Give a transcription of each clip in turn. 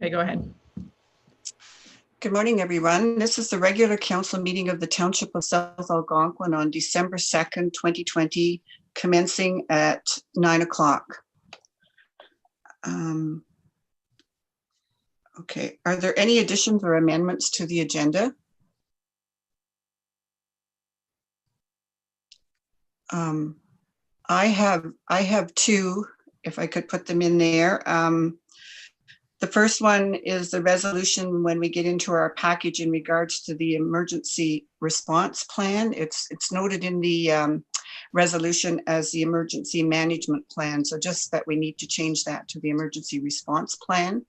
Okay, go ahead. Good morning, everyone. This is the regular council meeting of the Township of South Algonquin on December 2nd, 2020, commencing at 9 o'clock. Okay, are there any additions or amendments to the agenda? I have two, if I could put them in there. The first one is the resolution when we get into our package in regards to the emergency response plan. It's noted in the resolution as the emergency management plan. So just that we need to change that to the emergency response plan.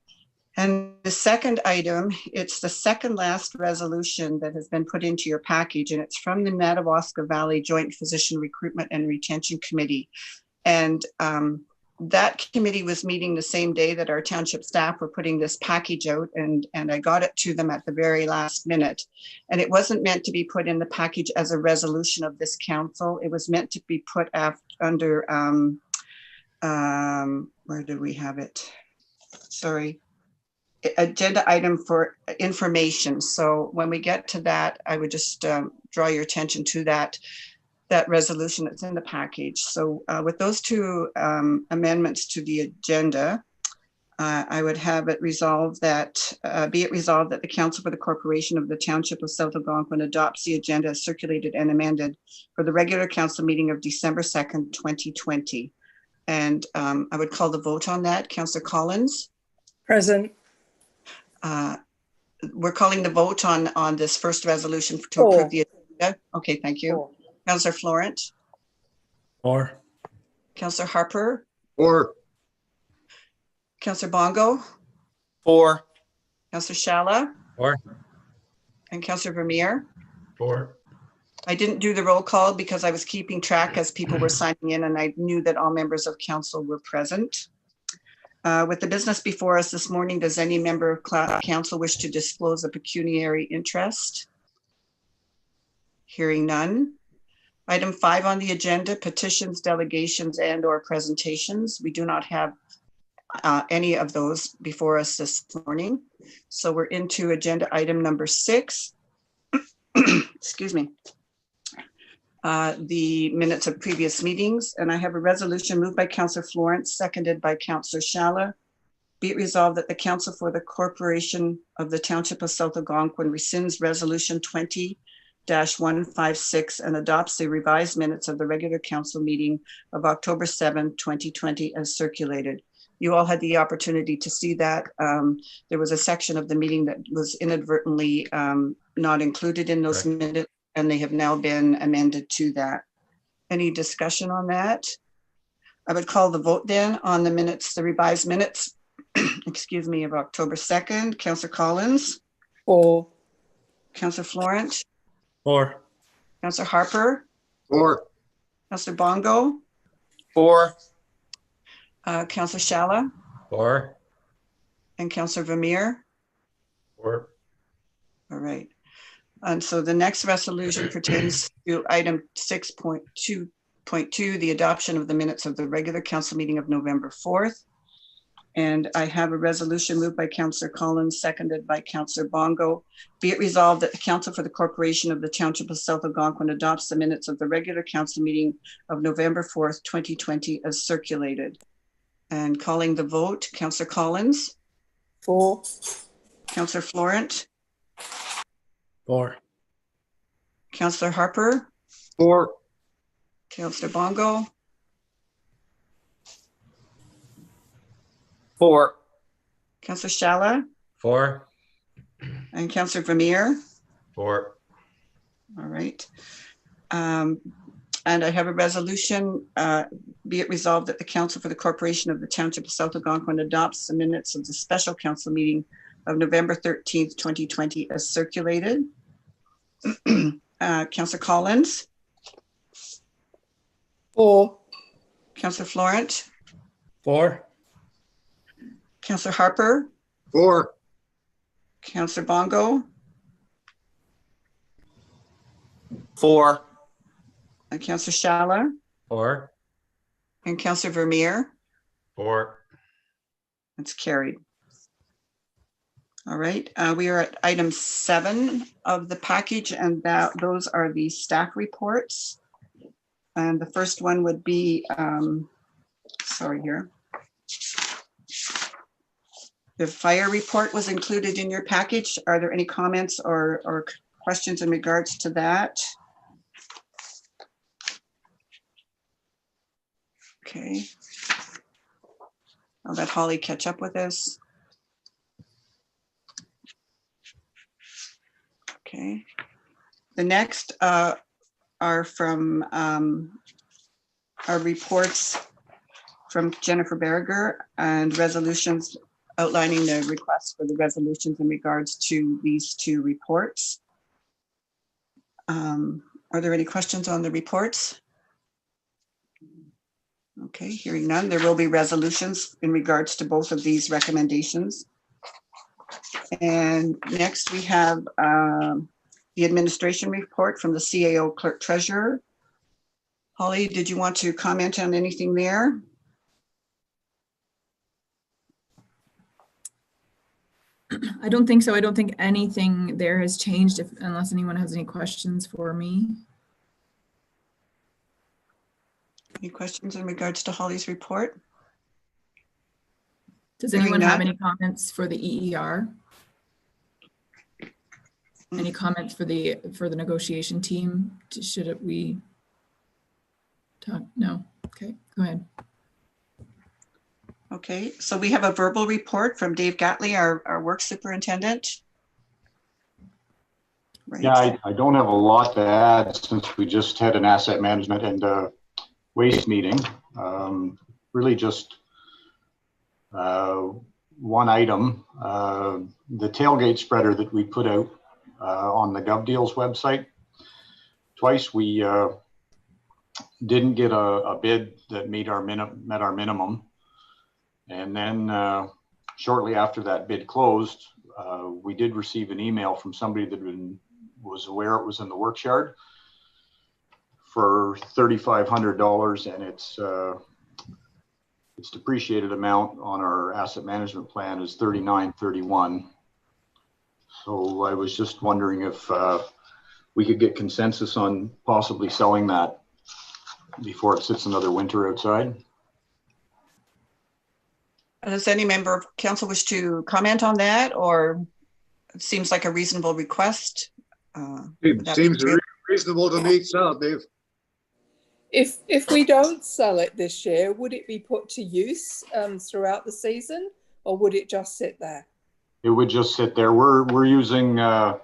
And the second item, it's the second last resolution that has been put into your package, and it's from the Madawaska Valley Joint Physician Recruitment and Retention Committee. And that committee was meeting the same day that our township staff were putting this package out, and I got it to them at the very last minute. And it wasn't meant to be put in the package as a resolution of this council. It was meant to be put under, where do we have it? Sorry. Agenda item for information. So when we get to that, I would just draw your attention to that resolution that's in the package. So with those two amendments to the agenda, I would have it resolved that, be it resolved that the Council for the Corporation of the Township of South Algonquin adopts the agenda as circulated and amended for the regular council meeting of December 2nd, 2020. And I would call the vote on that. Councillor Collins? Present. We're calling the vote on this first resolution to approve the agenda. Okay, thank you. Councillor Florent? For. Councillor Harper? For. Councillor Bongo? For. Councillor Shala? For. And Councillor Vermeer? For. I didn't do the roll call because I was keeping track as people were signing in, and I knew that all members of council were present. With the business before us this morning, does any member of council wish to disclose a pecuniary interest? Hearing none. Item 5 on the agenda, petitions, delegations, and/or presentations. We do not have any of those before us this morning. So we're into agenda item number 6. Excuse me. The minutes of previous meetings, and I have a resolution moved by Councillor Florence, seconded by Councillor Shala. Be it resolved that the Council for the Corporation of the Township of South Algonquin rescinds Resolution 20-156 and adopts the revised minutes of the regular council meeting of October 7, 2020 as circulated. You all had the opportunity to see that. There was a section of the meeting that was inadvertently not included in those minutes, and they have now been amended to that. Any discussion on that? I would call the vote then on the minutes, the revised minutes, excuse me, of October 2nd. Councillor Collins? For. Councillor Florent? For. Councillor Harper? For. Councillor Bongo? For. Councillor Shala? For. And Councillor Vermeer? For. All right. And so the next resolution pertains to item 6.2.2, the adoption of the minutes of the regular council meeting of November 4th. And I have a resolution moved by Councillor Collins, seconded by Councillor Bongo. Be it resolved that the Council for the Corporation of the Township of South Algonquin adopts the minutes of the regular council meeting of November 4th, 2020 as circulated. And calling the vote, Councillor Collins? For. Councillor Florent? For. Councillor Harper? For. Councillor Bongo? For. Councillor Shala? For. And Councillor Vermeer? For. All right. And I have a resolution, be it resolved that the Council for the Corporation of the Township of South Algonquin adopts the minutes of the special council meeting of November 13th, 2020 as circulated. Councillor Collins? For. Councillor Florent? For. Councillor Harper? For. Councillor Bongo? For. And Councillor Shala? For. And Councillor Vermeer? For. That's carried. All right, we are at item 7 of the package, and those are the staff reports. And the first one would be, sorry here. The fire report was included in your package. Are there any comments or questions in regards to that? Okay. I'll let Holly catch up with us. Okay. The next are from our reports from Jennifer Berger and resolutions outlining the request for the resolutions in regards to these 2 reports. Are there any questions on the reports? Okay, hearing none, there will be resolutions in regards to both of these recommendations. And next we have the administration report from the CAO clerk treasurer. Holly, did you want to comment on anything there? I don't think so. I don't think anything there has changed unless anyone has any questions for me. Any questions in regards to Holly's report? Does anyone have any comments for the EER? Any comments for the negotiation team? Should we talk? No. Okay, go ahead. Okay, so we have a verbal report from Dave Gatley, our work superintendent. Right. Yeah, I don't have a lot to add since we just had an asset management and waste meeting. Really just one item, the tailgate spreader that we put out on the GovDeals website. Twice we didn't get a bid that met our minimum. And then shortly after that bid closed, we did receive an email from somebody that was aware it was in the works yard for $3,500, and its depreciated amount on our asset management plan is $39.31. So I was just wondering if we could get consensus on possibly selling that before it sits another winter outside. Does any member of council wish to comment on that, or it seems like a reasonable request? It seems reasonable to me, so Dave. If we don't sell it this year, would it be put to use throughout the season, or would it just sit there? It would just sit there. We're using the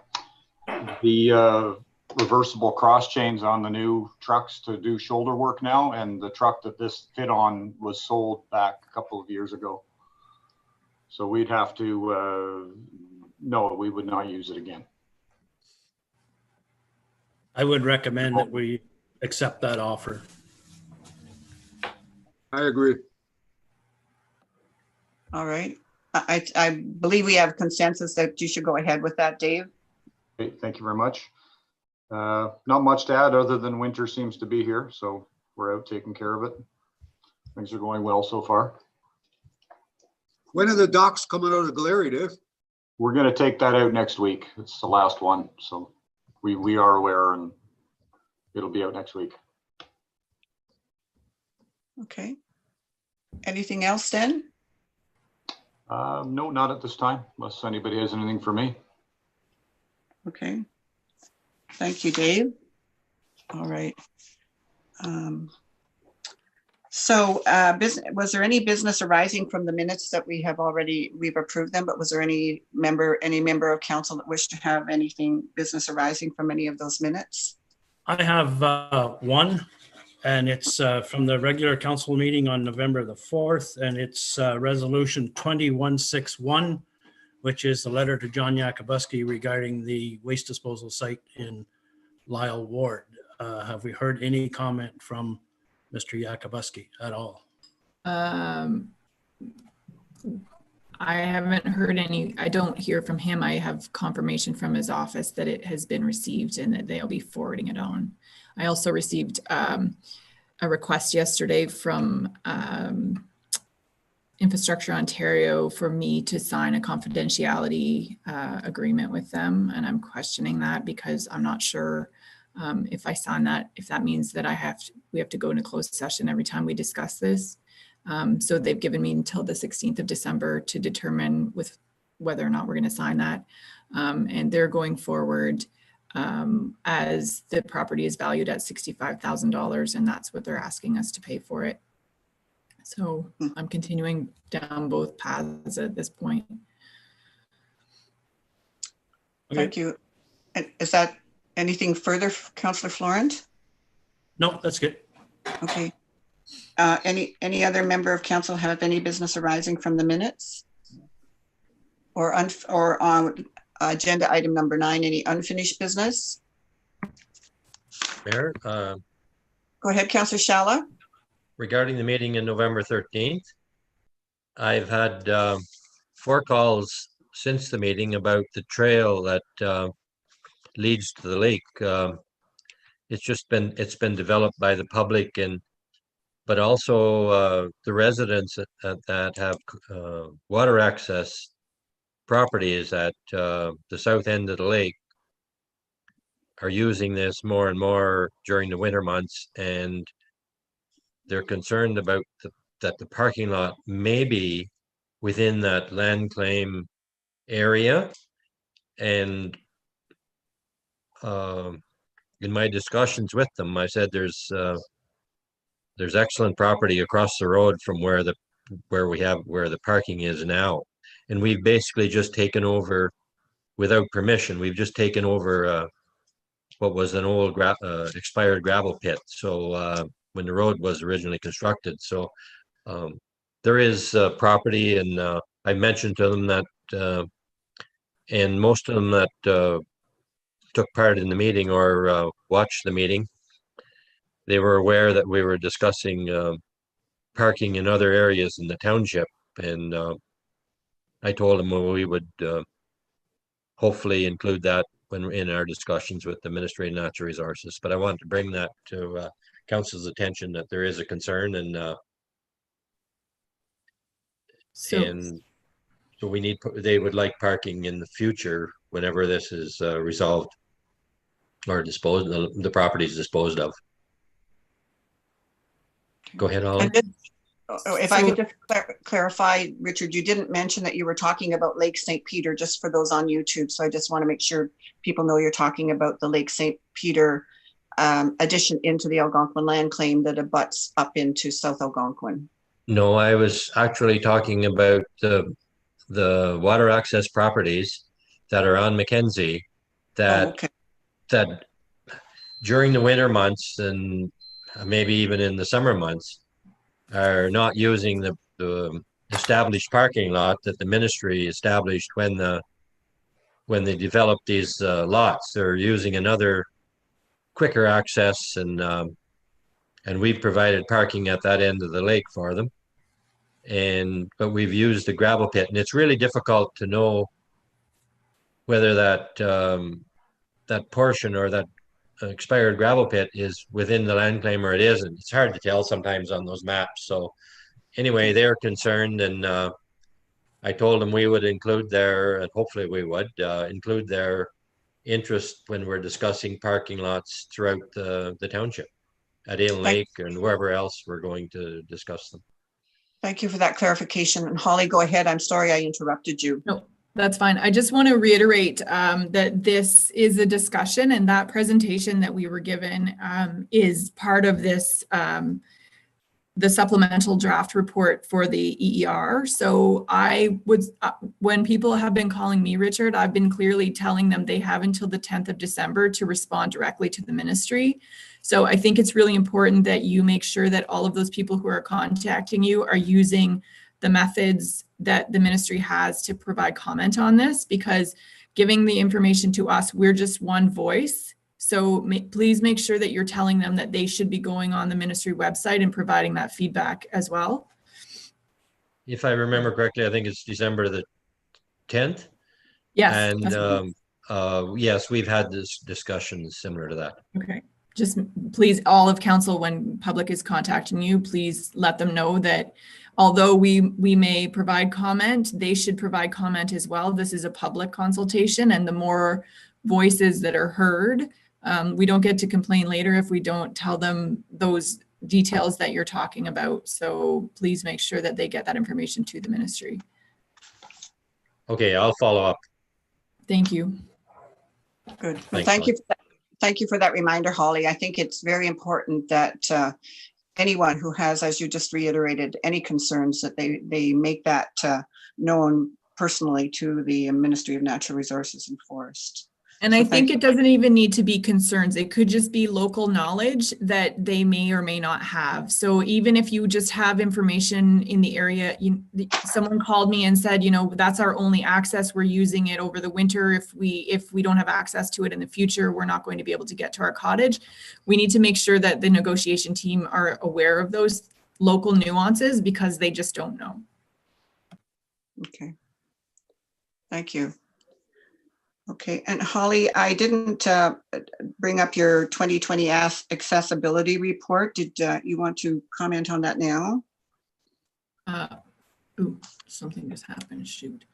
reversible cross chains on the new trucks to do shoulder work now, and the truck that this fit on was sold back a couple of years ago. So we'd have to, no, we would not use it again. I would recommend that we accept that offer. I agree. All right. I believe we have consensus that you should go ahead with that, Dave. Okay, thank you very much. Not much to add other than winter seems to be here, so we're out taking care of it. Things are going well so far. When are the docks coming out of Glary, Dave? We're going to take that out next week. It's the last one, so we are aware, and it'll be out next week. Okay. Anything else then? No, not at this time, unless anybody has anything for me. Okay. Thank you, Dave. All right. So was there any business arising from the minutes that we've approved them, but was there any member of council that wished to have anything business arising from any of those minutes? I have one, and it's from the regular council meeting on November the 4th, and it's resolution 2161, which is the letter to John Yakubuski regarding the waste disposal site in Lyle Ward. Have we heard any comment from Mr. Yakubuski at all? I haven't heard any. I don't hear from him. I have confirmation from his office that it has been received and that they'll be forwarding it on. I also received a request yesterday from Infrastructure Ontario for me to sign a confidentiality agreement with them. And I'm questioning that because I'm not sure if I sign that, if that means that we have to go into closed session every time we discuss this. So they've given me until the 16th of December to determine with whether or not we're going to sign that. And they're going forward as the property is valued at $65,000, and that's what they're asking us to pay for it. So I'm continuing down both paths at this point. Thank you. And is that anything further, Councillor Florent? No, that's good. Okay. Any other member of council have any business arising from the minutes? Or on agenda item number 9, any unfinished business? Mayor, Go ahead, Councillor Shala. regarding the meeting in November 13th, I've had 4 calls since the meeting about the trail that leads to the lake. It's been developed by the public, but also the residents that have water access properties at the south end of the lake are using this more and more during the winter months, and they're concerned about that the parking lot may be within that land claim area. And in my discussions with them, I said there's excellent property across the road from where the parking is now, and we've basically just taken over without permission. We've just taken over what was an old expired gravel pit. So when the road was originally constructed, so there is property, and I mentioned to them that, and most of them that took part in the meeting or watched the meeting, they were aware that we were discussing parking in other areas in the township, and I told them we would hopefully include that when in our discussions with the Ministry of Natural Resources. But I wanted to bring that to council's attention, that there is a concern, and so we need, they would like parking in the future whenever this is resolved or the property is disposed of. Go ahead, Holly. If I could just clarify, Richard, you didn't mention that you were talking about Lake St. Peter, just for those on YouTube. So I just want to make sure people know you're talking about the Lake St. Peter addition into the Algonquin land claim that abuts up into South Algonquin. No, I was actually talking about the water access properties that are on Mackenzie that that during the winter months and maybe even in the summer months are not using the established parking lot that the ministry established when they developed these lots. They're using another quicker access, and we've provided parking at that end of the lake for them. But we've used the gravel pit, and it's really difficult to know whether that that portion or that expired gravel pit is within the land claim or it isn't. It's hard to tell sometimes on those maps. So anyway, they're concerned, and I told them we would include and hopefully we would include their interest when we're discussing parking lots throughout the township at Inn Lake and wherever else we're going to discuss them. Thank you for that clarification. And Holly, go ahead. I'm sorry I interrupted you. No, that's fine. I just want to reiterate that this is a discussion, and that presentation that we were given is part of this, the supplemental draft report for the EER. So I would, when people have been calling me, Richard, I've been clearly telling them they have until the 10th of December to respond directly to the ministry. So I think it's really important that you make sure that all of those people who are contacting you are using the methods that the ministry has to provide comment on this, because giving the information to us, we're just one voice. So please make sure that you're telling them that they should be going on the ministry website and providing that feedback as well. If I remember correctly, I think it's December the 10th. Yes. And yes, we've had this discussion similar to that. Okay. Just please, all of council, when public is contacting you, please let them know that although we may provide comment, they should provide comment as well. This is a public consultation, and the more voices that are heard, we don't get to complain later if we don't tell them those details that you're talking about. So please make sure that they get that information to the ministry. Okay, I'll follow up. Thank you. Good. Well, Thanks, thank you. Thank you for that reminder, Holly. I think it's very important that anyone who has, as you just reiterated, any concerns, that they make that known personally to the Ministry of Natural Resources and Forest. And I think it doesn't even need to be concerns. It could just be local knowledge that they may or may not have. So even if you just have information in the area, someone called me and said, you know, that's our only access. We're using it over the winter. If we don't have access to it in the future, we're not going to be able to get to our cottage. We need to make sure that the negotiation team are aware of those local nuances, because they just don't know. Okay. Thank you. Okay, and Holly, I didn't bring up your 2020 accessibility report. Did you want to comment on that now? Ooh, something just happened, shoot.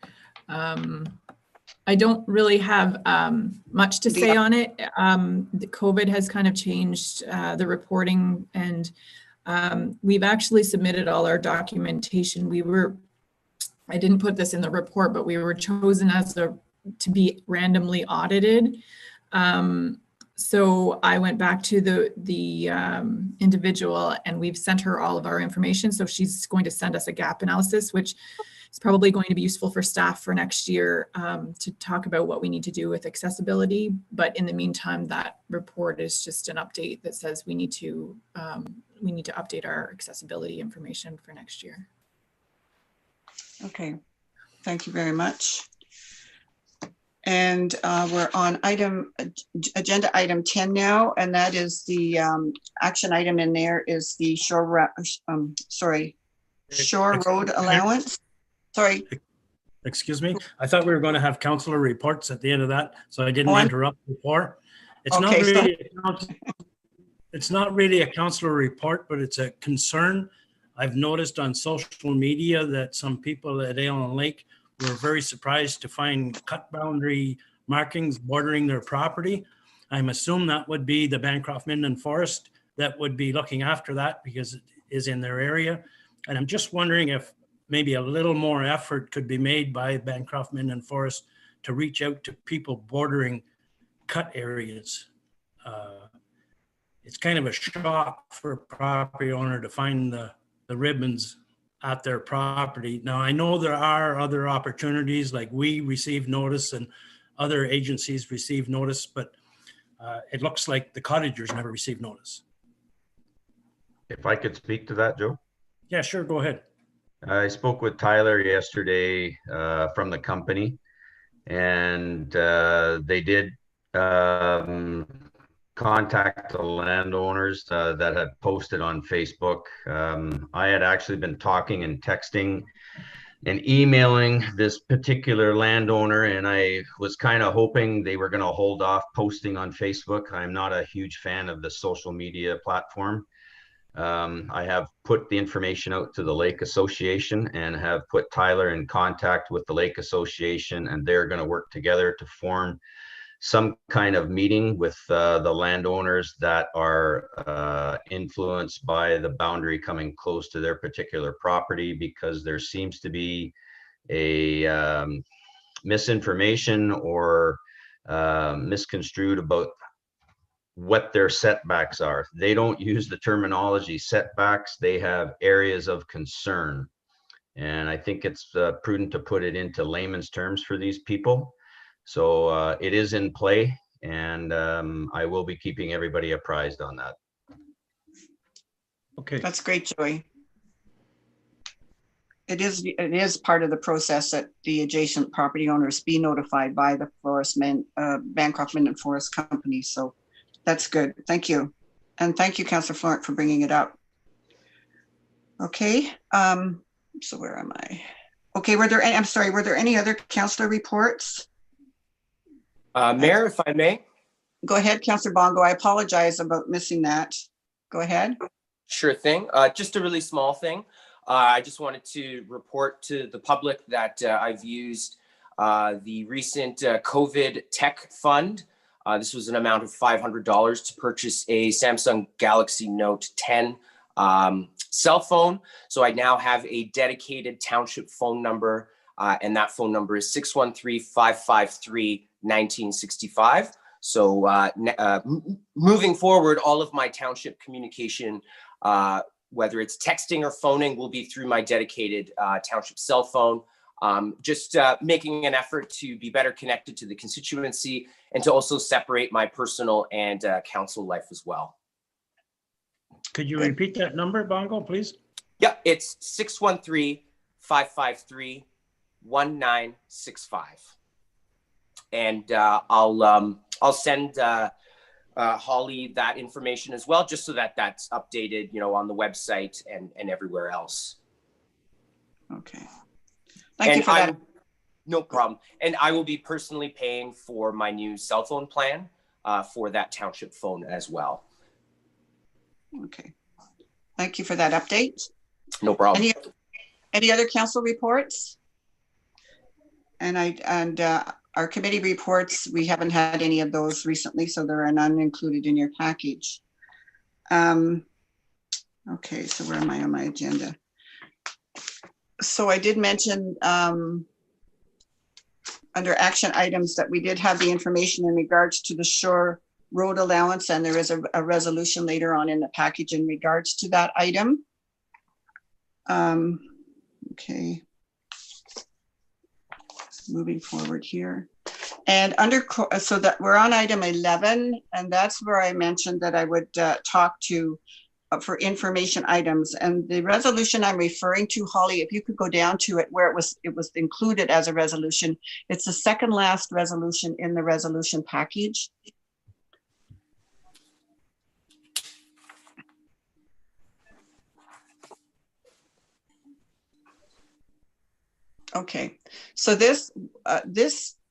I don't really have much to say on it. The COVID has kind of changed the reporting, and we've actually submitted all our documentation. I didn't put this in the report, but we were chosen to be randomly audited. So I went back to the individual, and we've sent her all of our information. So she's going to send us a gap analysis, which is probably going to be useful for staff for next year to talk about what we need to do with accessibility. But in the meantime, that report is just an update that says we need to update our accessibility information for next year. Okay, thank you very much. And we're on agenda item 10 now, and that is the action item in there is the shore road allowance. Sorry. Excuse me. I thought we were going to have councillor reports at the end of that, so I didn't interrupt before. It's not really a councillor report, but it's a concern. I've noticed on social media that some people at Allen Lake were very surprised to find cut boundary markings bordering their property. I'm assuming that would be the Bancroft-Minden Forest that would be looking after that, because it is in their area. And I'm just wondering if maybe a little more effort could be made by Bancroft-Minden Forest to reach out to people bordering cut areas. It's kind of a shock for a property owner to find the ribbons at their property. Now, I know there are other opportunities, like we receive notice and other agencies receive notice, but it looks like the cottagers never received notice. If I could speak to that, Joe? Yeah, sure, go ahead. I spoke with Tyler yesterday from the company, and they did contact the landowners that had posted on Facebook. I had actually been talking and texting and emailing this particular landowner, and I was kind of hoping they were going to hold off posting on Facebook. I'm not a huge fan of the social media platform. I have put the information out to the Lake Association and have put Tyler in contact with the Lake Association, and they're going to work together to form some kind of meeting with the landowners that are influenced by the boundary coming close to their particular property, because there seems to be a misinformation or misconstrued about what their setbacks are. They don't use the terminology setbacks. They have areas of concern. And I think it's prudent to put it into layman's terms for these people. So it is in play, and I will be keeping everybody apprised on that. Okay. That's great, Joey. It is part of the process that the adjacent property owners be notified by the Bancroft-Minden Forest Company. So that's good. Thank you. And thank you, Councillor Florent, for bringing it up. Okay. So where am I? Okay. Were there any other councillor reports? Mayor, if I may. Go ahead, Councillor Bongo. I apologize about missing that. Go ahead. Sure thing. Just a really small thing. I just wanted to report to the public that I've used the recent COVID tech fund. This was an amount of $500 to purchase a Samsung Galaxy Note 10 cell phone. So I now have a dedicated township phone number, and that phone number is 613-553-1965. So moving forward, all of my township communication, whether it's texting or phoning, will be through my dedicated township cell phone. Just making an effort to be better connected to the constituency and to also separate my personal and council life as well. Could you repeat that number, Bongo, please? Yeah, it's 613-553-1965. And I'll send Holly that information as well, just so that that's updated, you know, on the website and everywhere else. Okay. Thank you for that. No problem. And I will be personally paying for my new cell phone plan for that township phone as well. Okay. Thank you for that update. No problem. Any other council reports? And our committee reports, we haven't had any of those recently, so there are none included in your package. Okay, so where am I on my agenda? So I did mention under action items that we did have the information in regards to the shore road allowance, and there is a resolution later on in the package in regards to that item. Okay. Moving forward here. And so that we're on item 11, and that's where I mentioned that I would talk to for information items. And the resolution I'm referring to, Holly, if you could go down to it where it was included as a resolution. It's the second last resolution in the resolution package. Okay, so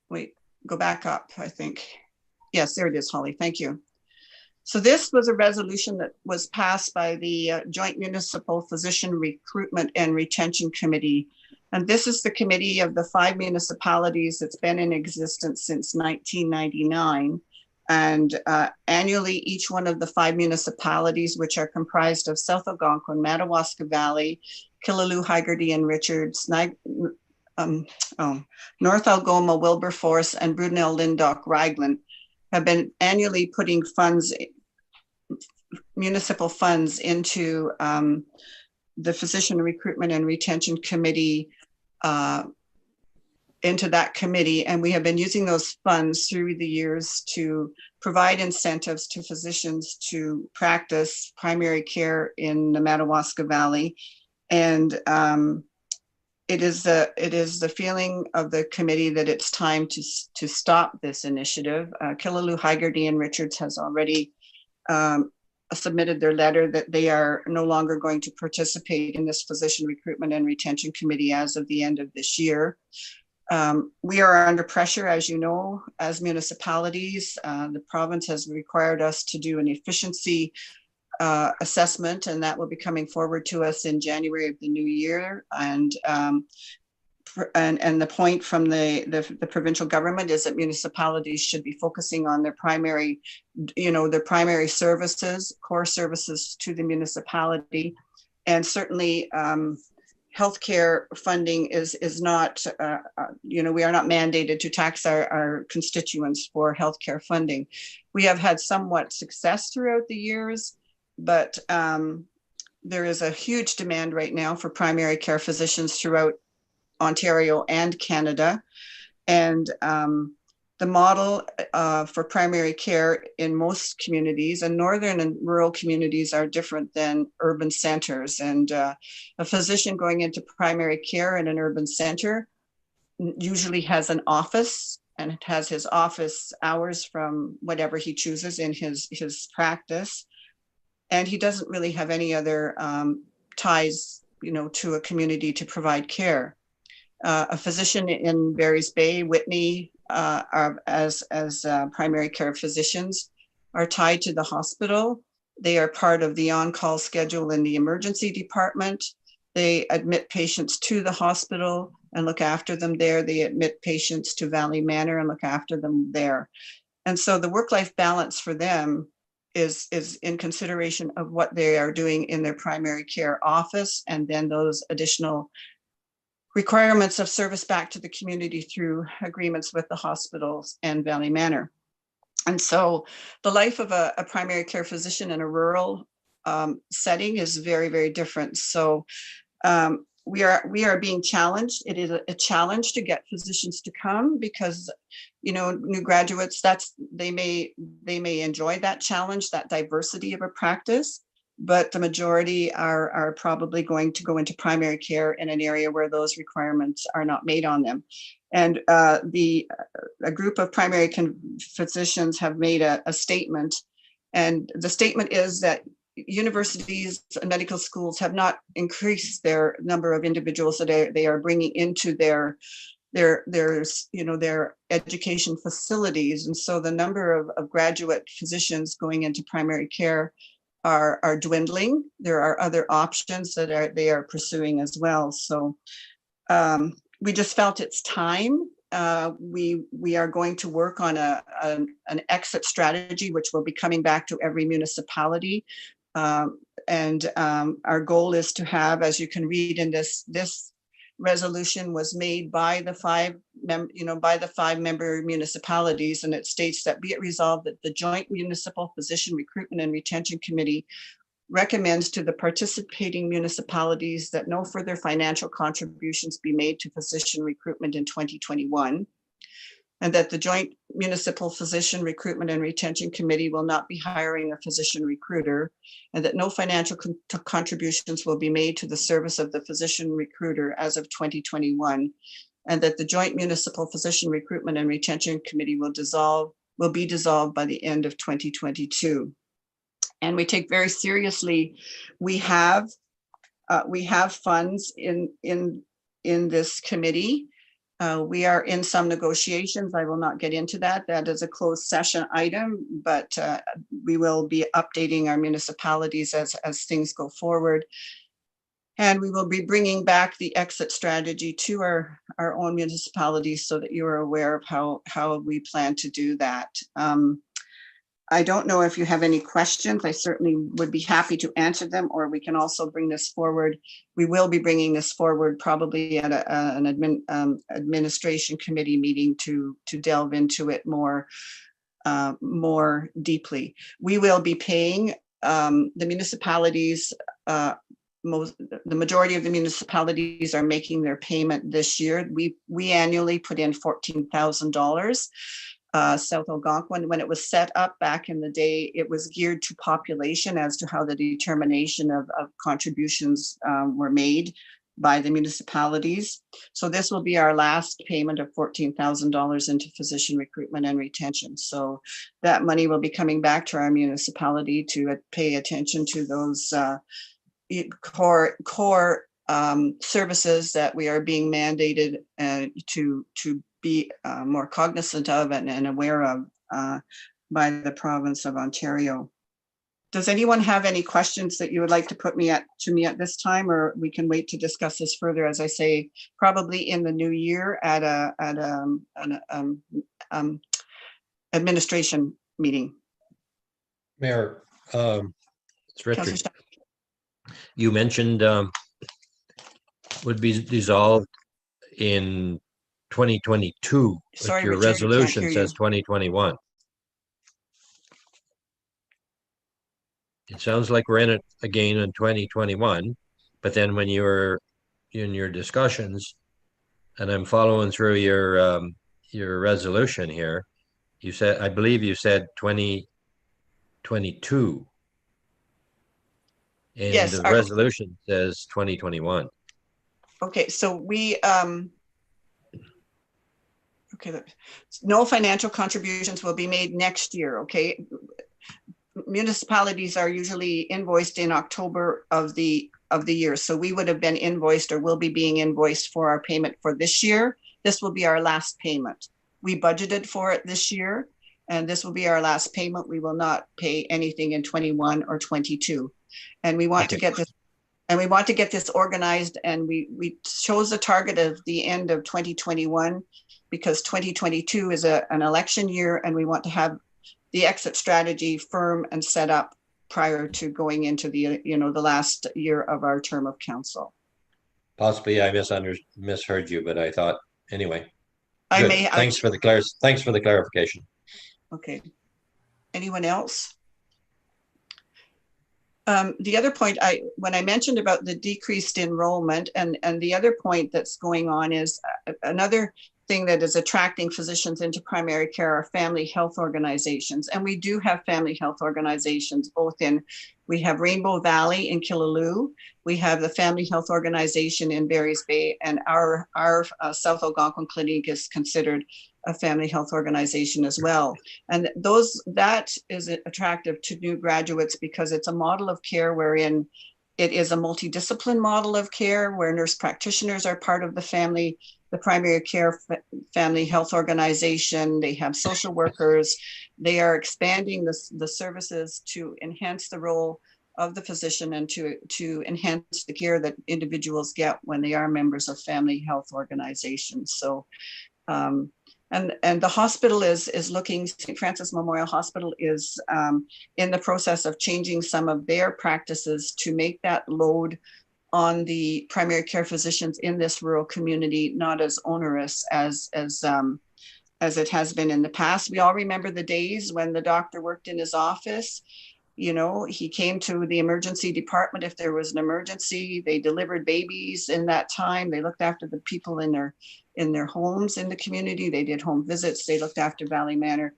wait, go back up, I think. Yes, there it is, Holly, thank you. So this was a resolution that was passed by the Joint Municipal Physician Recruitment and Retention Committee. And this is the committee of the 5 municipalities that's been in existence since 1999. And annually, each one of the 5 municipalities, which are comprised of South Algonquin, Madawaska Valley, Killaloe, Haggerty, and Richards, North Algoma, Wilberforce, and Brunel, Lyndoch, Raglan, have been annually putting municipal funds into the Physician Recruitment and Retention Committee, into that committee. And we have been using those funds through the years to provide incentives to physicians to practice primary care in the Madawaska Valley. And it is the feeling of the committee that it's time to stop this initiative. Killaloe, Haggerty, and Richards has already submitted their letter that they are no longer going to participate in this Physician Recruitment and Retention Committee as of the end of this year. We are under pressure, as you know, as municipalities. The province has required us to do an efficiency assessment, and that will be coming forward to us in January of the new year. And the point from the provincial government is that municipalities should be focusing on their primary, their primary services, core services to the municipality. And certainly healthcare funding is not, we are not mandated to tax our constituents for healthcare funding. We have had somewhat success throughout the years, but there is a huge demand right now for primary care physicians throughout Ontario and Canada. And the model for primary care in most communities, and northern and rural communities, are different than urban centers. And a physician going into primary care in an urban center usually has an office, and it has his office hours from whatever he chooses in his practice. And he doesn't really have any other ties, to a community to provide care. A physician in Barry's Bay, Whitney, as primary care physicians, are tied to the hospital. They are part of the on-call schedule in the emergency department. They admit patients to the hospital and look after them there. They admit patients to Valley Manor and look after them there. And so the work-life balance for them is in consideration of what they are doing in their primary care office, and then those additional requirements of service back to the community through agreements with the hospitals and Valley Manor. And so the life of a primary care physician in a rural setting is very, very different. So we are being challenged. It is a challenge to get physicians to come because, new graduates, they may enjoy that challenge, that diversity of a practice, but the majority are probably going to go into primary care in an area where those requirements are not made on them. And a group of primary physicians have made a statement, and the statement is that universities and medical schools have not increased their number of individuals that they are bringing into their education facilities. And so the number of graduate physicians going into primary care are dwindling. There are other options that they are pursuing as well. So we just felt it's time. We are going to work on an exit strategy, which will be coming back to every municipality. And our goal is to have, as you can read in this resolution was made by the five member municipalities, and it states that be it resolved that the Joint Municipal Physician Recruitment and Retention Committee recommends to the participating municipalities that no further financial contributions be made to physician recruitment in 2021, and that the Joint Municipal Physician Recruitment and Retention Committee will not be hiring a physician recruiter, and that no financial contributions will be made to the service of the physician recruiter as of 2021, and that the Joint Municipal Physician Recruitment and Retention Committee will be dissolved by the end of 2022. And we take very seriously, we have funds in this committee. We are in some negotiations. I will not get into that. That is a closed session item, but we will be updating our municipalities as things go forward. And we will be bringing back the exit strategy to our own municipalities so that you are aware of how we plan to do that. I don't know if you have any questions. I certainly would be happy to answer them, or we can also bring this forward. We will be bringing this forward probably at an administration committee meeting to delve into it more deeply. We will be paying the municipalities. The majority of the municipalities are making their payment this year. We annually put in $14,000. South Algonquin, when it was set up back in the day, it was geared to population as to how the determination of contributions were made by the municipalities. So this will be our last payment of $14,000 into physician recruitment and retention. So that money will be coming back to our municipality to pay attention to those core services that we are being mandated to be more cognizant of and aware of by the province of Ontario. Does anyone have any questions that you would like to put to me at this time, or we can wait to discuss this further, as I say, probably in the new year at an administration meeting? Mayor, it's Richard. You mentioned would be dissolved in 2022, Sorry, but your Richard, resolution says 2021. It sounds like we're in it again in 2021, but then when you were in your discussions, and I'm following through your resolution here, you said, I believe you said 2022. And yes, the resolution says 2021. Okay, so we no financial contributions will be made next year. Okay, municipalities are usually invoiced in October of the year, so we would have been invoiced or will be being invoiced for our payment for this year. This will be our last payment. We budgeted for it this year, and this will be our last payment. We will not pay anything in 21 or 22, and we want to get this. And we want to get this organized, and we chose a target of the end of 2021 because 2022 is an election year, and we want to have the exit strategy firm and set up prior to going into the the last year of our term of council. Possibly I misheard you, but I thought anyway. I Good. may have, thanks for the clarification. okay. Anyone else? The other point, when I mentioned about the decreased enrollment, and the other point that's going on is another thing that is attracting physicians into primary care are family health organizations. And we do have family health organizations, we have Rainbow Valley in Killaloe, we have the Family Health Organization in Barry's Bay, and our South Algonquin Clinic is considered a family health organization as well. And that is attractive to new graduates because it's a model of care wherein it is a multidiscipline model of care where nurse practitioners are part of the primary care family health organization. They have social workers. They are expanding the services to enhance the role of the physician and to enhance the care that individuals get when they are members of family health organizations. So, and the hospital is looking, St. Francis Memorial Hospital is in the process of changing some of their practices to make that load on the primary care physicians in this rural community not as onerous as it has been in the past. We all remember the days when the doctor worked in his office. He came to the emergency department if there was an emergency. They delivered babies in that time. They looked after the people in their homes in the community. They did home visits. They looked after Valley Manor.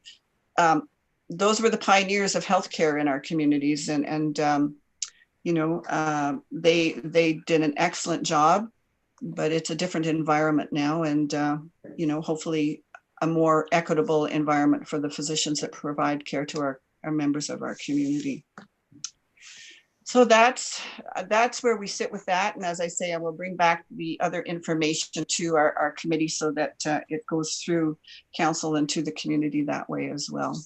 Those were the pioneers of healthcare in our communities, and they did an excellent job. But it's a different environment now, and hopefully a more equitable environment for the physicians that provide care to our members of our community. So that's where we sit with that. And as I say, I will bring back the other information to our committee so that it goes through council and to the community that way as well.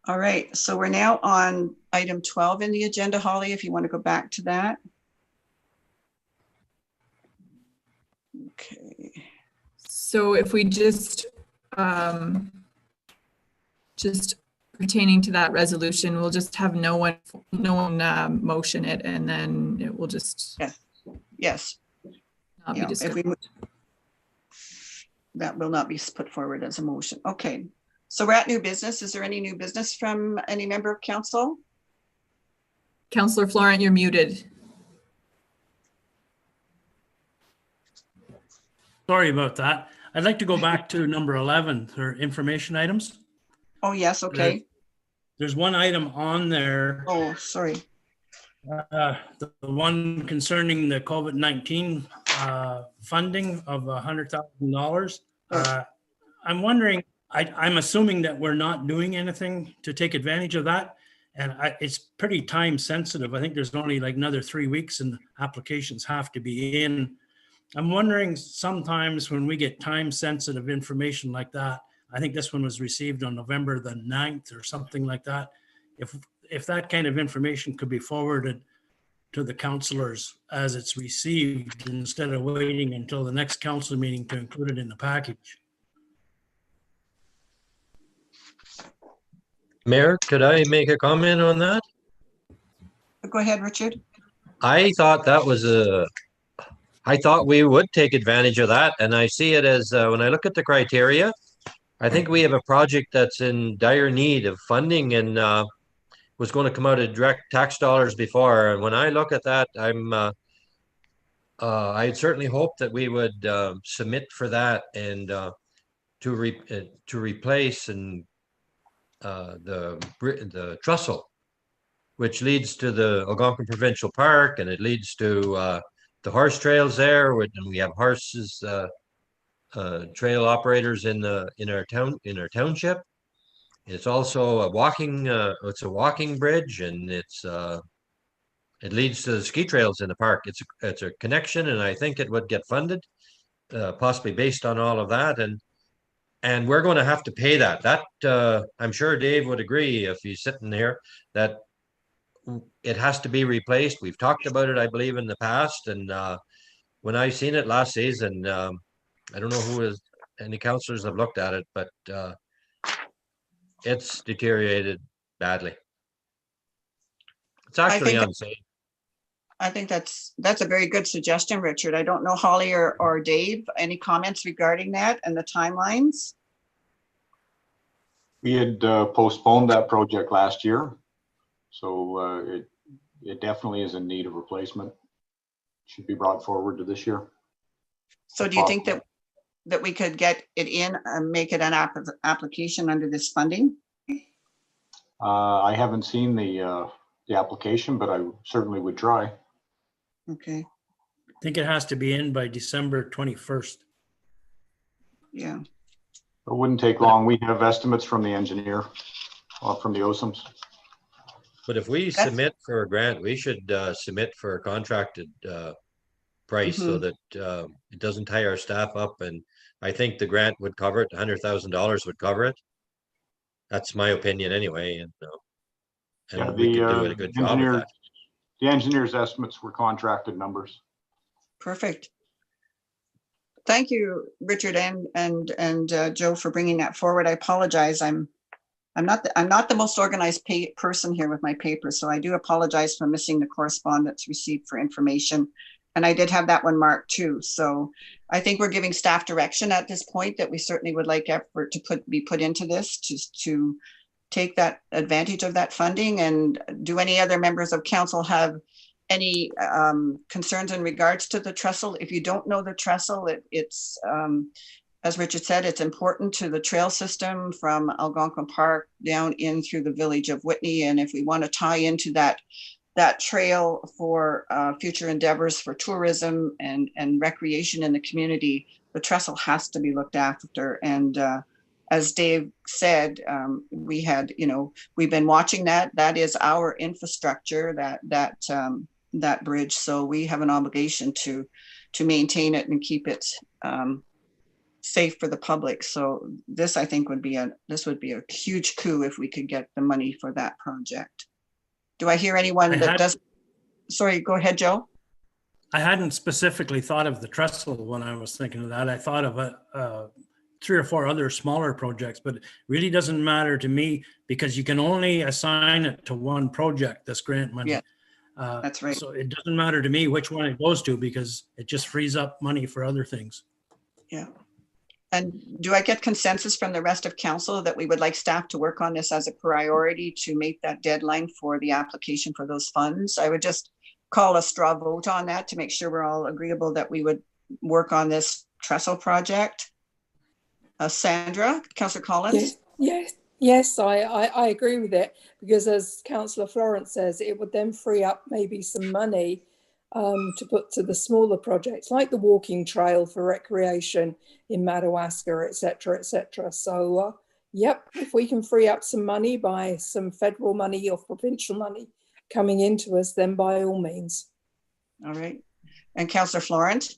All right, so we're now on item 12 in the agenda, Holly, if you want to go back to that. Okay. So if we just pertaining to that resolution, we'll just have no one motion it, and then it will just yes not be discussed. That will not be put forward as a motion. Okay, so we're at new business. Is there any new business from any member of council? Councillor Florent, you're muted. Sorry about that. I'd like to go back to number 11, or information items. Oh, yes, okay. There's one item on there. Oh, sorry. The one concerning the COVID-19 funding of $100,000. I'm wondering, I'm assuming that we're not doing anything to take advantage of that. And it's pretty time sensitive. I think there's only like another 3 weeks and applications have to be in. I'm wondering sometimes when we get time sensitive information like that, I think this one was received on November the 9th or something like that. If that kind of information could be forwarded to the councillors as it's received instead of waiting until the next council meeting to include it in the package. Mayor, could I make a comment on that? Go ahead, Richard. I thought I thought we would take advantage of that. And I see it as, when I look at the criteria, I think we have a project that's in dire need of funding and was going to come out of direct tax dollars before. And when I look at that, I certainly hope that we would submit for that and to replace and the trestle, which leads to the Algonquin Provincial Park, and it leads to the horse trails there, and we have horses. Trail operators in our township. It's also a walking bridge, and it leads to the ski trails in the park. It's a connection, and I think it would get funded, possibly based on all of that. And we're going to have to pay that. I'm sure Dave would agree if he's sitting here that it has to be replaced. We've talked about it, I believe, in the past, and when I seen it last season, I don't know any councillors have looked at it, but it's deteriorated badly. It's actually unsafe. I think that's a very good suggestion, Richard. I don't know, Holly or Dave, any comments regarding that and the timelines? We had postponed that project last year, so it definitely is in need of replacement. Should be brought forward to this year. So do you think that we could get it in and make it an application under this funding? I haven't seen the application, but I certainly would try. Okay. I think it has to be in by December 21st. Yeah. It wouldn't take long. We have estimates from the engineer, from the OSIMs. But if we submit for a grant, we should submit for a contracted price so that it doesn't tie our staff up. And I think the grant would cover it. $100,000 would cover it. That's my opinion anyway. And Yeah, we could do a good job of that. The engineer's estimates were contracted numbers. Perfect. Thank you, Richard and Joe, for bringing that forward. I apologize. I'm not the most organized person here with my papers, so I do apologize for missing the correspondence received for information. And I did have that one marked too. So I think we're giving staff direction at this point that we certainly would like effort to be put into this to take that advantage of that funding. And do any other members of council have any concerns in regards to the trestle? If you don't know the trestle, it's as Richard said, it's important to the trail system from Algonquin Park down in through the village of Whitney. And if we want to tie into that trail for future endeavors for tourism and recreation in the community, the trestle has to be looked after. And as Dave said, we've been watching that. That is our infrastructure, that bridge. So we have an obligation to maintain it and keep it safe for the public. So this, I think, would be a huge coup if we could get the money for that project. Do I hear anyone that does? Sorry, go ahead, Joe. I hadn't specifically thought of the trestle when I was thinking of that. I thought of 3 or 4 other smaller projects, but it really doesn't matter to me because you can only assign it to one project, this grant money. Yeah, that's right. So it doesn't matter to me which one it goes to because it just frees up money for other things. Yeah. And do I get consensus from the rest of council that we would like staff to work on this as a priority to make that deadline for the application for those funds? I would just call a straw vote on that to make sure we're all agreeable that we would work on this trestle project. Sandra, Councillor Collins? Yes, I agree with it because as Councillor Florence says, it would then free up maybe some money to put to the smaller projects like the walking trail for recreation in Madawaska, etc., etc. So, yep, if we can free up some money by some federal money or provincial money coming into us, then by all means. All right. And Councillor Florence?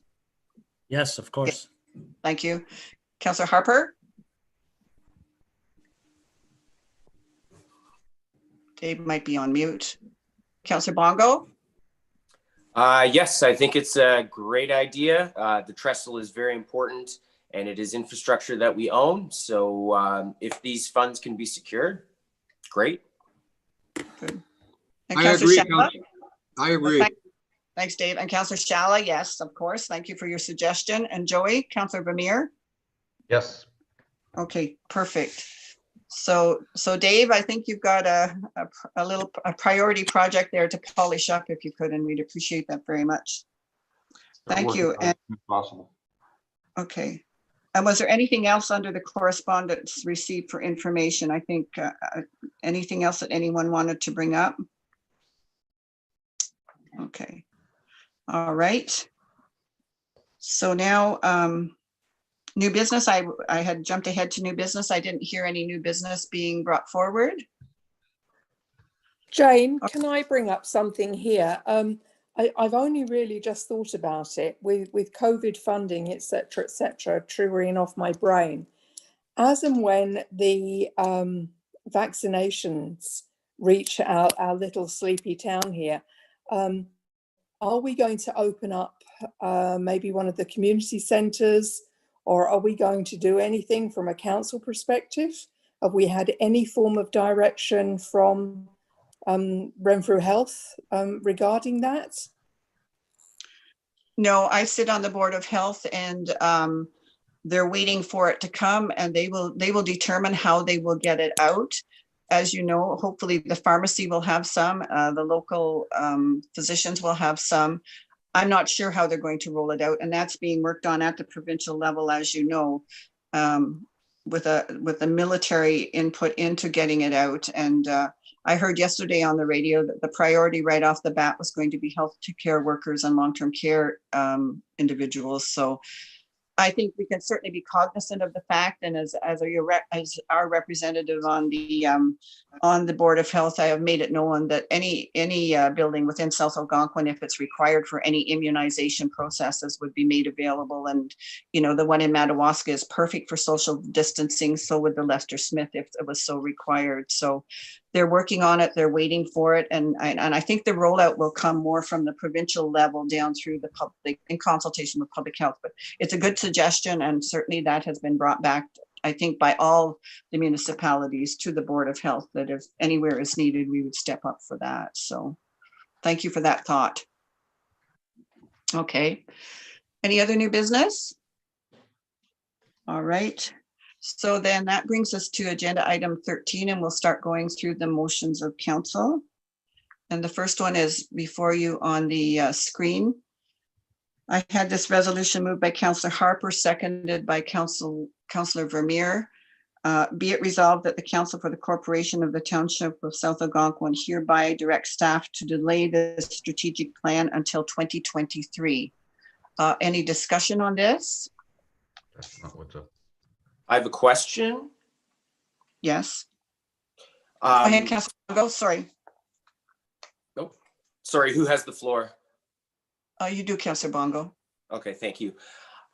Yes, of course. Yeah. Thank you. Councillor Harper? Dave might be on mute. Councillor Bongo? Yes, I think it's a great idea. The trestle is very important and it is infrastructure that we own. So if these funds can be secured, great. Good. I agree, I agree. Thanks, Dave. And Councillor Shala, yes, of course. Thank you for your suggestion. And Joey, Councillor Vermeer? Yes. Okay, perfect. So Dave, I think you've got a priority project there to polish up if you could, and we'd appreciate that very much. Thank you. And possible. Okay. And was there anything else under the correspondence received for information? I think anything else that anyone wanted to bring up? Okay. All right. So now, new business, I had jumped ahead to new business. I didn't hear any new business being brought forward. Jane, can I bring up something here? I've only really just thought about it with COVID funding, etc., triggering off my brain. As and when the vaccinations reach our little sleepy town here. Are we going to open up maybe one of the community centres, or are we going to do anything from a council perspective? Have we had any form of direction from Renfrew Health regarding that? No, I sit on the Board of Health, and they're waiting for it to come, and they will determine how they will get it out. As you know, hopefully the pharmacy will have some, the local physicians will have some. I'm not sure how they're going to roll it out, and that's being worked on at the provincial level, as you know, with the military input into getting it out. And I heard yesterday on the radio that the priority right off the bat was going to be health care workers and long-term care individuals. So I think we can certainly be cognizant of the fact, and as our representative on the Board of Health, I have made it known that any building within South Algonquin, if it's required for any immunization processes, would be made available. And the one in Madawaska is perfect for social distancing. So would the Lester Smith if it was so required. So they're working on it. They're waiting for it, and I think the rollout will come more from the provincial level down through the public in consultation with public health. But it's a good suggestion, and certainly that has been brought back, I think, by all the municipalities to the Board of Health, that if anywhere is needed, we would step up for that. So thank you for that thought. Okay. Any other new business? All right. So then that brings us to agenda item 13, and we'll start going through the motions of council. And the first one is before you on the screen. I had this resolution moved by Councillor Harper, seconded by Councillor Vermeer. Be it resolved that the Council for the Corporation of the Township of South Algonquin hereby directs staff to delay the strategic plan until 2023. Any discussion on this? That's not what the. I have a question. Yes. Go ahead, Councillor Bongo. Sorry. Oh, sorry. Who has the floor? You do, Councillor Bongo. Okay, thank you.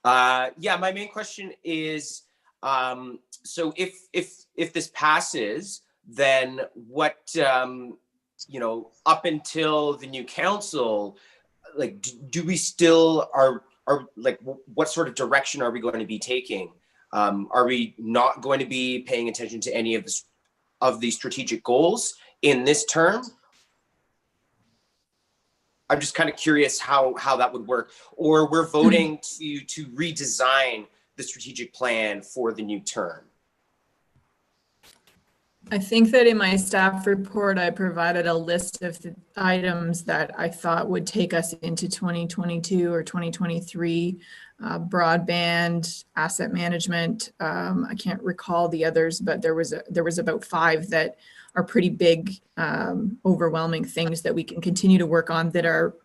Yeah, my main question is, so if this passes, then what, up until the new council, like, do we still are like, what sort of direction are we going to be taking? Are we not going to be paying attention to any of the strategic goals in this term? I'm just kind of curious how that would work. Or we're voting to redesign the strategic plan for the new term. I think that in my staff report, I provided a list of the items that I thought would take us into 2022 or 2023. Broadband, asset management. I can't recall the others, but there was about 5 that are pretty big, overwhelming things that we can continue to work on that are,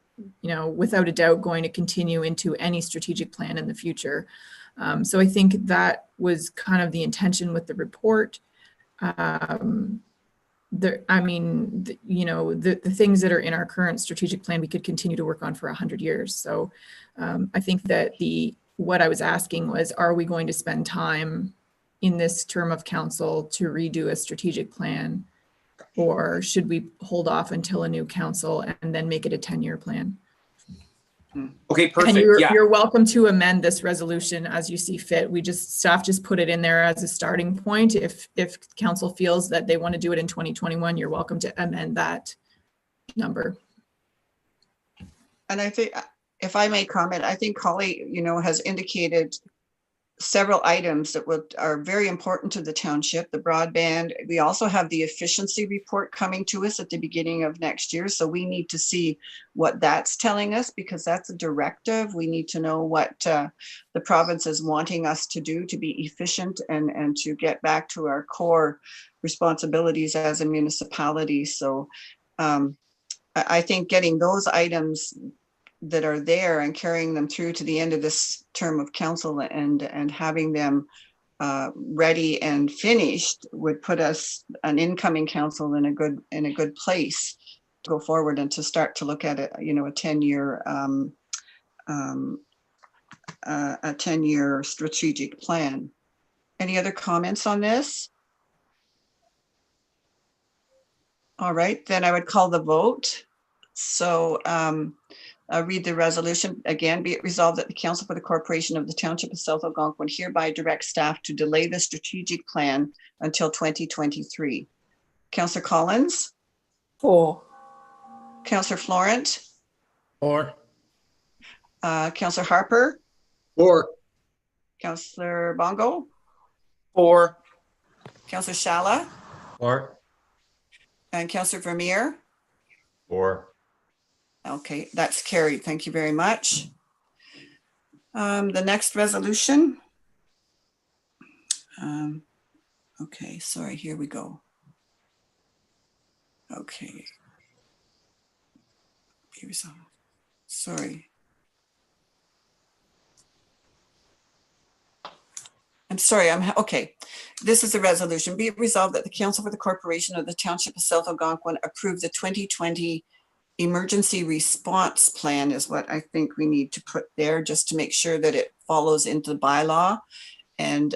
without a doubt going to continue into any strategic plan in the future. So I think that was kind of the intention with the report. The things that are in our current strategic plan, we could continue to work on for 100 years. So I think that what I was asking was, are we going to spend time in this term of council to redo a strategic plan, or should we hold off until a new council and then make it a 10-year plan? Okay, perfect. And yeah. You're welcome to amend this resolution as you see fit. Staff just put it in there as a starting point. If council feels that they want to do it in 2021, you're welcome to amend that number. And I think, if I may comment, I think Holly, has indicated several items that are very important to the township, the broadband. We also have the efficiency report coming to us at the beginning of next year. So we need to see what that's telling us, because that's a directive. We need to know what the province is wanting us to do to be efficient and to get back to our core responsibilities as a municipality. So I think getting those items that are there and carrying them through to the end of this term of council and having them ready and finished would put us, an incoming council, in a good place to go forward and to start to look at it, a 10-year a 10-year strategic plan. Any other comments on this? All right, then I would call the vote. So I'll read the resolution again. Be it resolved that the Council for the Corporation of the Township of South Algonquin hereby directs staff to delay the strategic plan until 2023. Councillor Collins, For. Councillor Florent, Or, Councillor Harper, For. Councillor Bongo, For. Councillor Shala, Or, and Councillor Vermeer. Or, Okay, that's carried. Thank you very much. The next resolution. Okay, sorry, here we go. Okay. Here we go. Sorry. I'm sorry, okay. This is a resolution. Be it resolved that the Council for the Corporation of the Township of South Algonquin approve the 2020 Emergency Response Plan is what I think we need to put there just to make sure that it follows into the bylaw, and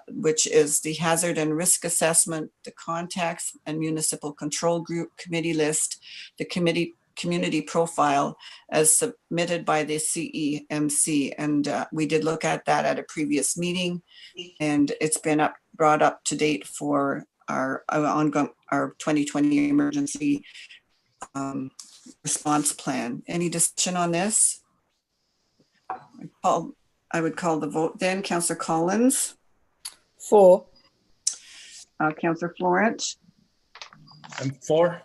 which is the hazard and risk assessment, the contacts and municipal control group committee list, the community profile as submitted by the CEMC. And we did look at that at a previous meeting, and it's been brought up to date for our 2020 emergency response plan. Any discussion on this? I would call the vote then. Councillor Collins. For. Councillor Florent. I'm for.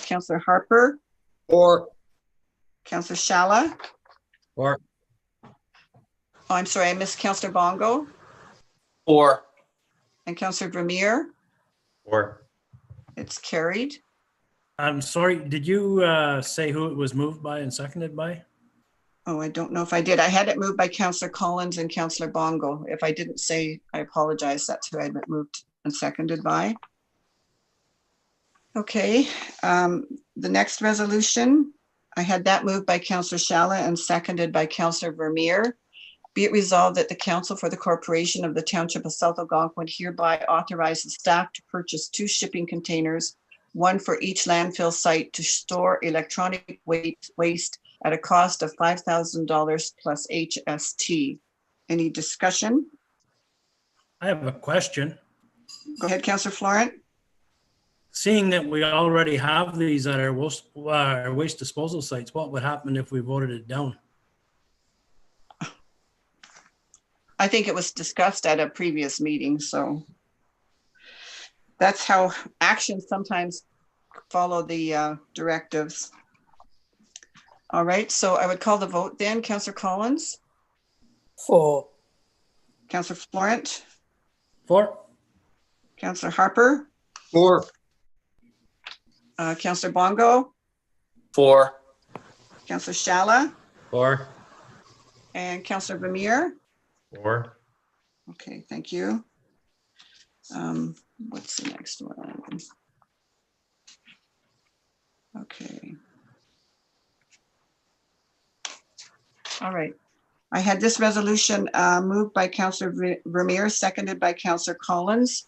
Councillor Harper. For. Councillor Shala. or, Oh, I'm sorry, I missed Councillor Bongo. For. And Councillor Vermeer. or, It's carried. I'm sorry, did you say who it was moved by and seconded by? Oh, I don't know if I did. I had it moved by Councillor Collins and Councillor Bongo. If I didn't say, I apologize. That's who I had it moved and seconded by. Okay, the next resolution, I had that moved by Councillor Shala and seconded by Councillor Vermeer. Be it resolved that the Council for the Corporation of the Township of South Algonquin hereby authorizes staff to purchase 2 shipping containers, one for each landfill site, to store electronic waste at a cost of $5,000 plus HST. Any discussion? I have a question. Go ahead, Councillor Florent. Seeing that we already have these at our waste disposal sites, what would happen if we voted it down? I think it was discussed at a previous meeting, so that's how actions sometimes follow the directives. All right, so I would call the vote then. Councillor Collins, For. Councillor Florent, For. Councillor Harper, For. Councillor Bongo, For. Councillor Shala, or, and Councillor Vermeer. or, Okay, thank you. What's the next one? Okay. All right. I had this resolution moved by Councillor Vermeer, seconded by Councillor Collins.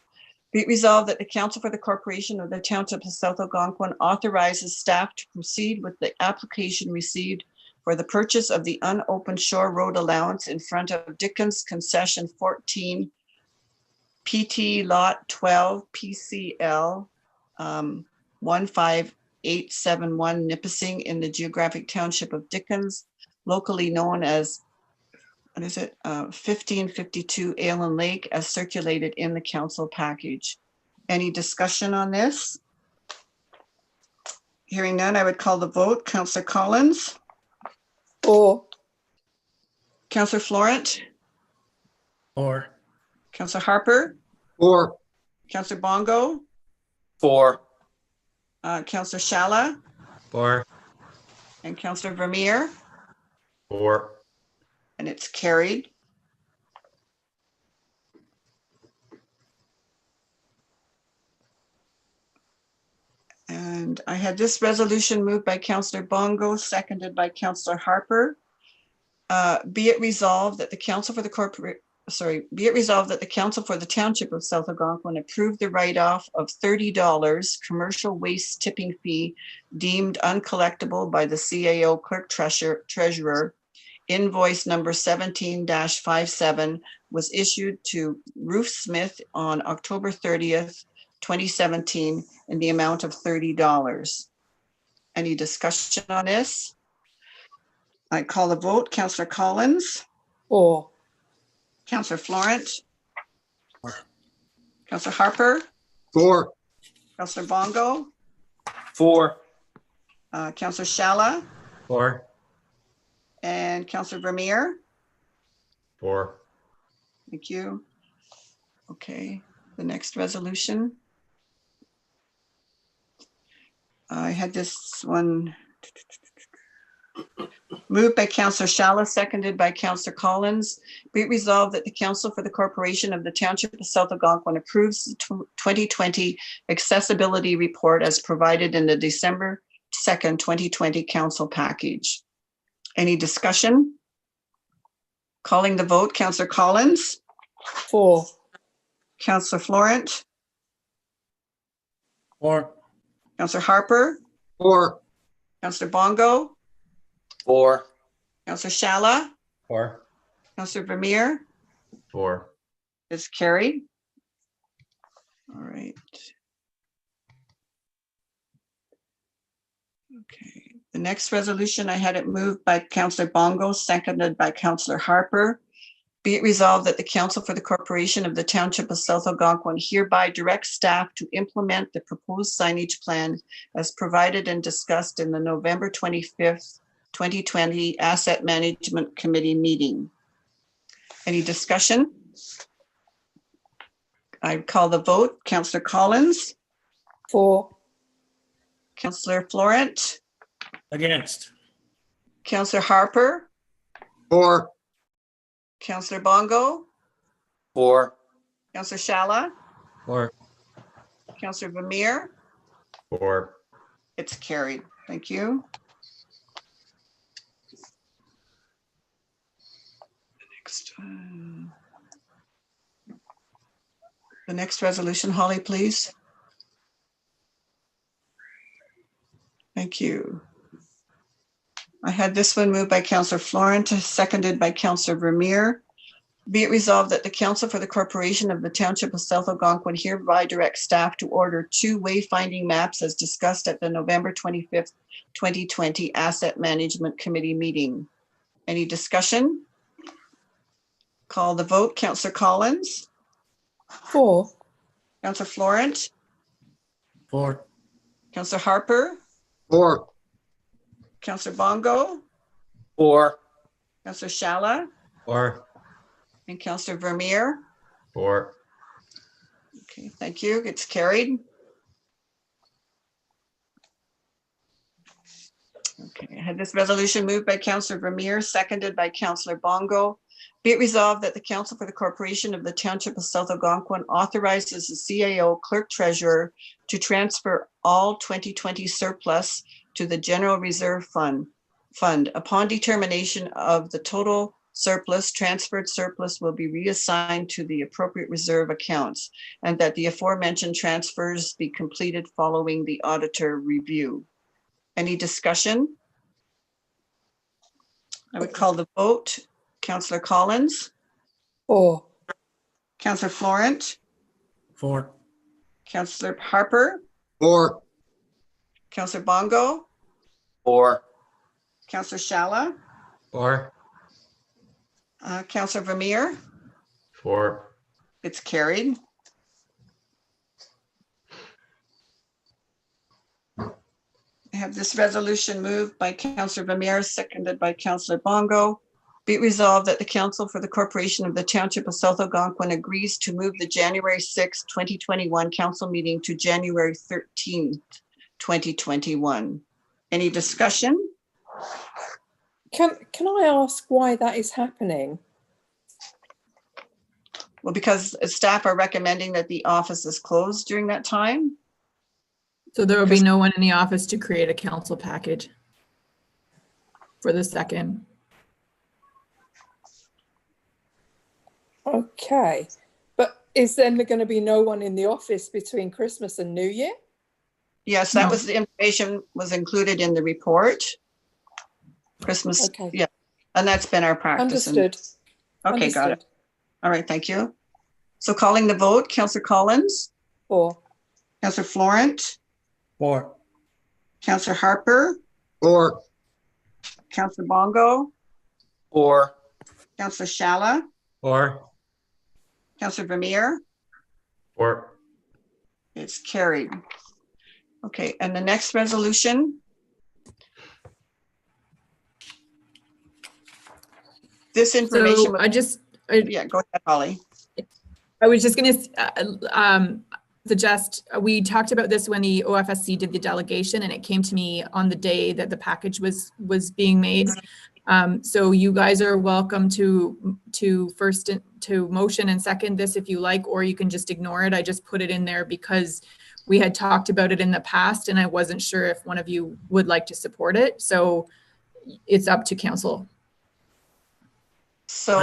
Be it resolved that the Council for the Corporation of the Township of South Algonquin authorizes staff to proceed with the application received for the purchase of the unopened shore road allowance in front of Dickens Concession 14, PT Lot 12, PCL 15871, Nipissing, in the geographic township of Dickens, locally known as, 1552 Allen Lake, as circulated in the council package. Any discussion on this? Hearing none, I would call the vote. Councillor Collins, For. Councillor Florent, Or. Councillor Harper, For. Councillor Bongo, For. Councillor Shala, or, and Councillor Vermeer, or, and it's carried. And I had this resolution moved by Councillor Bongo, seconded by Councillor Harper. Be it resolved that the Council for the be it resolved that the Council for the Township of South Algonquin approve the write-off of $30 commercial waste tipping fee deemed uncollectible by the CAO Clerk Treasurer. Invoice number 17-57 was issued to Ruth Smith on October 30th, 2017 in the amount of $30. Any discussion on this? I call the vote. Councillor Collins. For. Councillor Florent. Councillor Harper. For. Councillor Bongo. For. Councillor Shala. For. And Councillor Vermeer. For. Thank you. Okay, the next resolution. I had this one moved by Councillor Shala, seconded by Councillor Collins. Be it resolved that the Council for the Corporation of the Township of South Algonquin approves the 2020 accessibility report as provided in the December 2nd, 2020 council package. Any discussion? Calling the vote, Councillor Collins. For. Councillor Florent. For. Councillor Harper. For. Councillor Bongo. For. Councillor Shala. For. Councillor Vermeer. For. Is carried. All right. Okay, the next resolution, I had it moved by Councillor Bongo, seconded by Councillor Harper. Be it resolved that the Council for the Corporation of the Township of South Algonquin hereby directs staff to implement the proposed signage plan as provided and discussed in the November 25th, 2020 Asset Management Committee meeting. Any discussion? I call the vote. Councillor Collins. For. Councillor Florent. Against. Councillor Harper. For. Councillor Bongo. For. Councillor Shala. For. Councillor Vermeer. For. It's carried. Thank you. The next resolution, Holly, please. Thank you. I had this one moved by Councillor Florent, seconded by Councillor Vermeer. Be it resolved that the Council for the Corporation of the Township of South Algonquin hereby directs staff to order 2 wayfinding maps as discussed at the November 25th, 2020 Asset Management Committee meeting. Any discussion? Call the vote. Councillor Collins. For. Councillor Florent. For. Councillor Harper. For. Councillor Bongo. For. Councillor Shala. For. And Councillor Vermeer. For. Okay, thank you. It's carried. Okay, I had this resolution moved by Councillor Vermeer, seconded by Councillor Bongo. Be it resolved that the Council for the Corporation of the Township of South Algonquin authorizes the CAO Clerk Treasurer to transfer all 2020 surplus to the General Reserve Fund. Upon determination of the total surplus, transferred surplus will be reassigned to the appropriate reserve accounts, and that the aforementioned transfers be completed following the auditor review. Any discussion? I would call the vote. Councillor Collins. For. Councillor Florent. For. Councillor Harper. For. Councillor Bongo. For. Councillor Shala. For. Councillor Vermeer. For. It's carried. I have this resolution moved by Councillor Vermeer, seconded by Councillor Bongo. Be it resolved that the Council for the Corporation of the Township of South Algonquin agrees to move the January 6, 2021 council meeting to January 13th, 2021. Any discussion? Can I ask why that is happening? Well, because staff are recommending that the office is closed during that time. So there will be no one in the office to create a council package for the second. Okay. But is then there going to be no one in the office between Christmas and New Year? Yes, that No. was the information was included in the report. Christmas, Okay. yeah, and that's been our practice. Understood. Okay, got it. Understood. All right, thank you. So calling the vote, Councillor Collins, Or Councillor Florent, Or Councillor Harper, Or Councillor Bongo, Or Councillor Shala, Or Councillor Vermeer. Or It's carried. Okay, and the next resolution. This information, So yeah, go ahead, Holly. I was just going to suggest, we talked about this when the OFSC did the delegation, and it came to me on the day that the package was being made. So you guys are welcome to motion and second this if you like, or you can just ignore it. I just put it in there because we had talked about it in the past, and I wasn't sure if one of you would like to support it. So it's up to council. So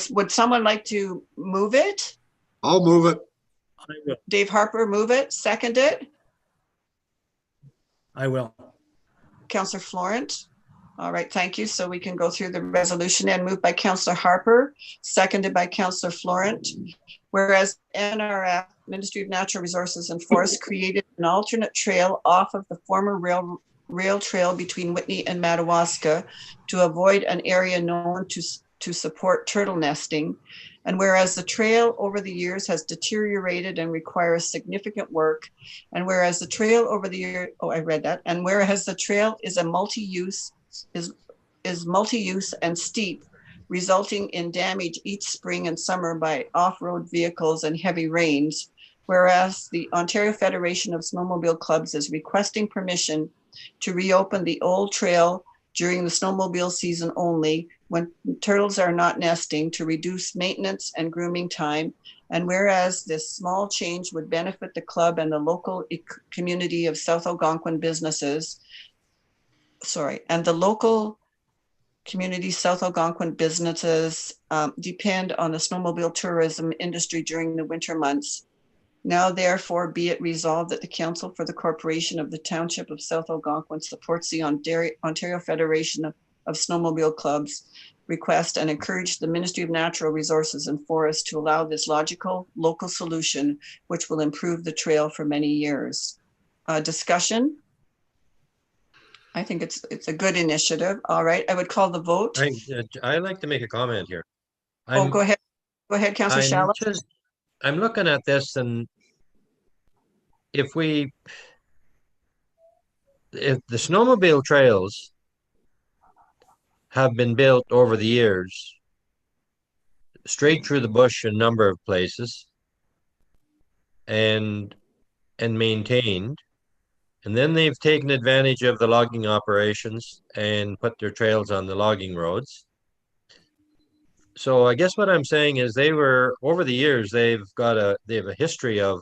would someone like to move it? I'll move it. I will. Dave Harper, move it, second it. I will. Councillor Florent. All right, thank you. So we can go through the resolution and moved by Councillor Harper, seconded by Councillor Florent. Whereas NRF, Ministry of Natural Resources and Forests, created an alternate trail off of the former rail trail between Whitney and Madawaska to avoid an area known to support turtle nesting. And whereas the trail over the years has deteriorated and requires significant work, and whereas the trail over the year, and whereas the trail is a multi-use, is multi-use and steep, resulting in damage each spring and summer by off-road vehicles and heavy rains, whereas the Ontario Federation of Snowmobile Clubs is requesting permission to reopen the old trail during the snowmobile season only when turtles are not nesting to reduce maintenance and grooming time. And whereas this small change would benefit the club and the local community of South Algonquin businesses, and the local community South Algonquin businesses depend on the snowmobile tourism industry during the winter months. Now, therefore, be it resolved that the Council for the Corporation of the Township of South Algonquin supports the Ontario Federation of Snowmobile Clubs request and encourage the Ministry of Natural Resources and Forests to allow this logical local solution, which will improve the trail for many years. Discussion? I think it's a good initiative. All right, I would call the vote. I'd like to make a comment here. Go ahead. Go ahead, Councillor Shala. I'm looking at this, and if the snowmobile trails have been built over the years, straight through the bush in a number of places, and maintained, and then they've taken advantage of the logging operations and put their trails on the logging roads. So I guess what I'm saying is over the years, they have a history of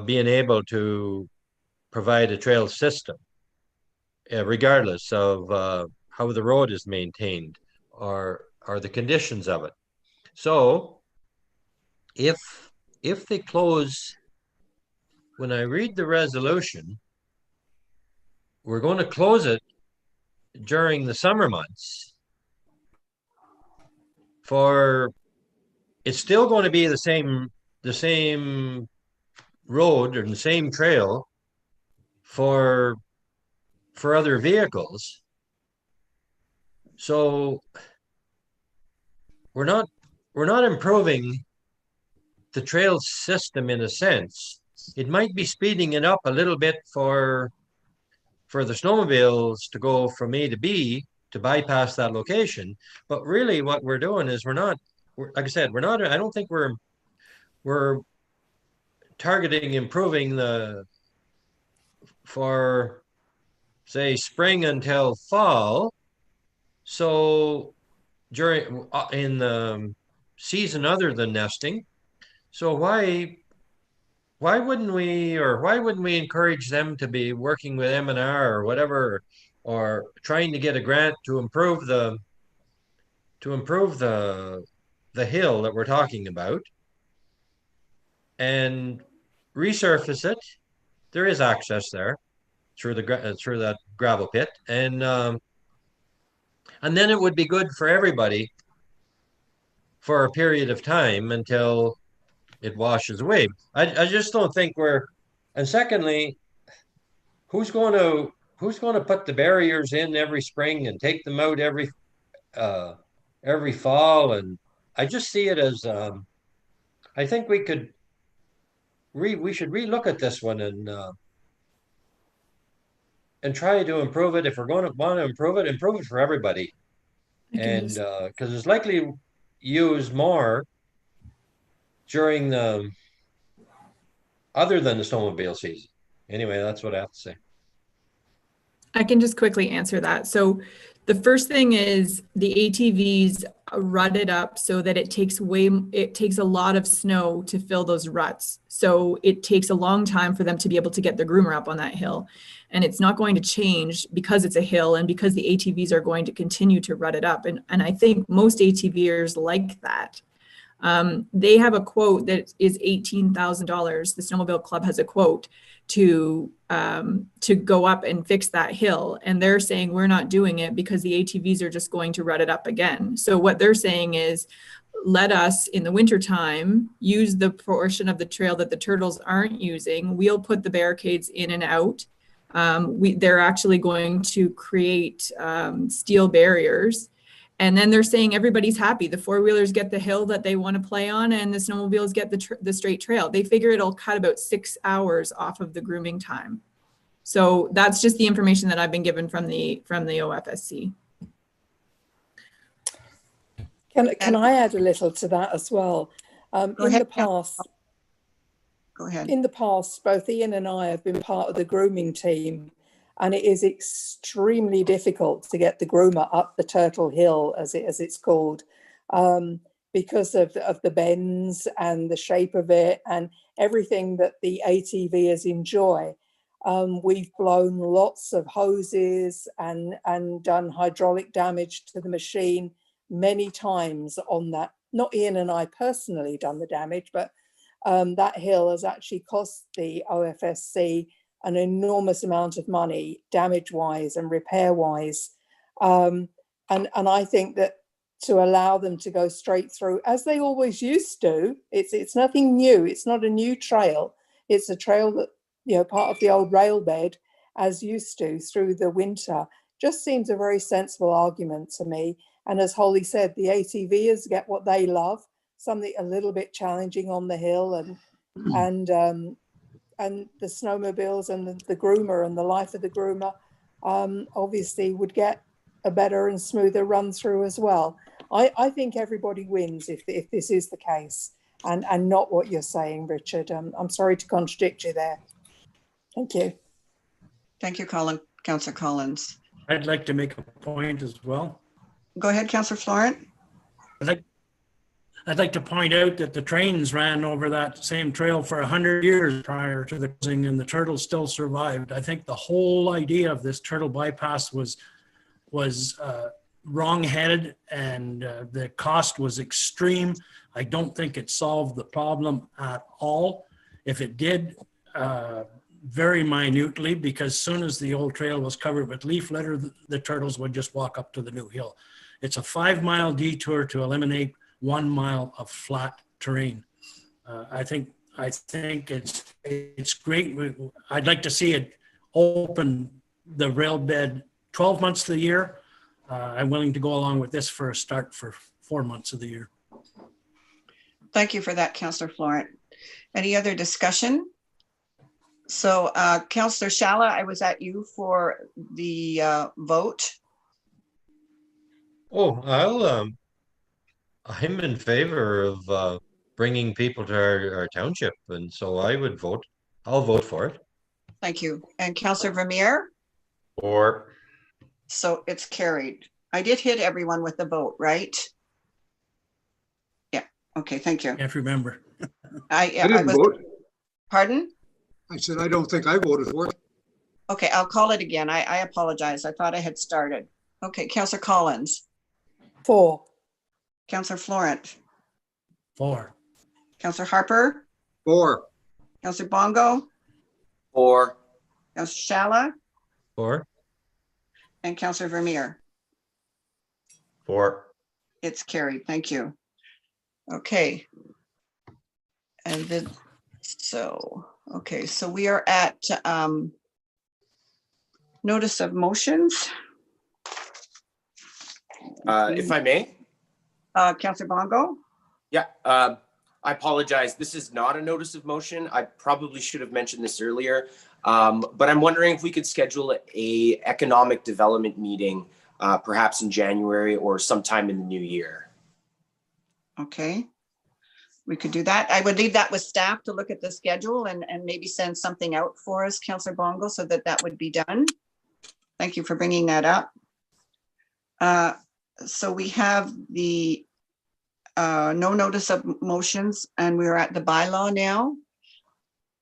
being able to provide a trail system, regardless of how the road is maintained or the conditions of it. So if they close, when I read the resolution, we're going to close it during the summer months. It's still going to be the same road or the same trail for other vehicles. So we're not improving the trail system in a sense. It might be speeding it up a little bit for the snowmobiles to go from A to B to bypass that location. But really what we're doing is like I said, I don't think we're targeting improving for say spring until fall. So in the season other than nesting. So why wouldn't we encourage them to be working with M&R or whatever or trying to get a grant to improve the hill that we're talking about and resurface it. There is access there through through that gravel pit, and then it would be good for everybody for a period of time until it washes away. I just don't think we're. And secondly, who's going to put the barriers in every spring and take them out every fall? And I just see it as I think we should relook at this one and try to improve it. If we're going to want to improve it for everybody. And because it's likely used more during the other than the snowmobile season. Anyway, that's what I have to say. I can just quickly answer that. So the first thing is the ATVs rutted up so that it takes a lot of snow to fill those ruts. So it takes a long time for them to be able to get the groomer up on that hill. And it's not going to change because it's a hill and because the ATVs are going to continue to rut it up. And I think most ATVers like that. They have a quote that is $18,000. The Snowmobile Club has a quote to go up and fix that hill. And they're saying we're not doing it because the ATVs are just going to rut it up again. So what they're saying is, let us in the wintertime use the portion of the trail that the turtles aren't using. We'll put the barricades in and out. They're actually going to create steel barriers. And then they're saying everybody's happy. The four-wheelers get the hill that they want to play on and the snowmobiles get the straight trail. They figure it'll cut about 6 hours off of the grooming time. So that's just the information that I've been given from the OFSC. Can I add a little to that as well? In the past, go ahead. In the past, both Ian and I have been part of the grooming team, and it is extremely difficult to get the groomer up the Turtle Hill, as it's called, because of the bends and the shape of it and everything that the ATVers enjoy. We've blown lots of hoses and done hydraulic damage to the machine many times on that. Not Ian and I personally done the damage, but that hill has actually cost the OFSC an enormous amount of money, damage-wise and repair-wise. And I think that to allow them to go straight through, as they always used to, it's nothing new. It's not a new trail. It's a trail that, part of the old rail bed, as used to, through the winter, just seems a very sensible argument to me. And as Holly said, the ATVers get what they love, something a little bit challenging on the hill, and the snowmobiles and the groomer and the life of the groomer obviously would get a better and smoother run through as well. I think everybody wins if this is the case, and not what you're saying, Richard. I'm sorry to contradict you there. Thank you. Thank you, Councillor Collins. I'd like to make a point as well. Go ahead, Councillor Florent. I'd like to point out that the trains ran over that same trail for 100 years prior to the closing, and the turtles still survived. I think the whole idea of this turtle bypass was wrong-headed, and the cost was extreme. I don't think it solved the problem at all. If it did, very minutely, because as soon as the old trail was covered with leaf litter, the turtles would just walk up to the new hill. It's a 5-mile detour to eliminate 1 mile of flat terrain. I think it's great. I'd like to see it open the rail bed 12 months of the year. I'm willing to go along with this for a start for 4 months of the year. Thank you for that, Councillor Florent. Any other discussion? So Councillor Shala, I was at you for the vote. Oh, I'm in favor of bringing people to our township, and so I'll vote for it. Thank you. And Councillor Vermeer? Or. So it's carried. I did hit everyone with the vote, right? Yeah. Okay, thank you. Can't remember. I didn't vote. Pardon? I said, I don't think I voted for it. Okay, I'll call it again. I apologize. I thought I had started. Okay, Councillor Collins, 4, Councillor Florent, 4, Councillor Harper, 4, Councillor Bongo, 4, Councillor Shala, 4, and Councillor Vermeer. 4. It's carried. Thank you. Okay. And then, okay, so we are at notice of motions. If I may. Councillor Bongo, Yeah, I apologize. This is not a notice of motion. I probably should have mentioned this earlier, but I'm wondering if we could schedule a economic development meeting, perhaps in January or sometime in the new year. okay. We could do that. I would leave that with staff to look at the schedule and maybe send something out for us, Councillor Bongo, so that would be done. Thank you for bringing that up. So we have the no notice of motions, and we're at the bylaw now.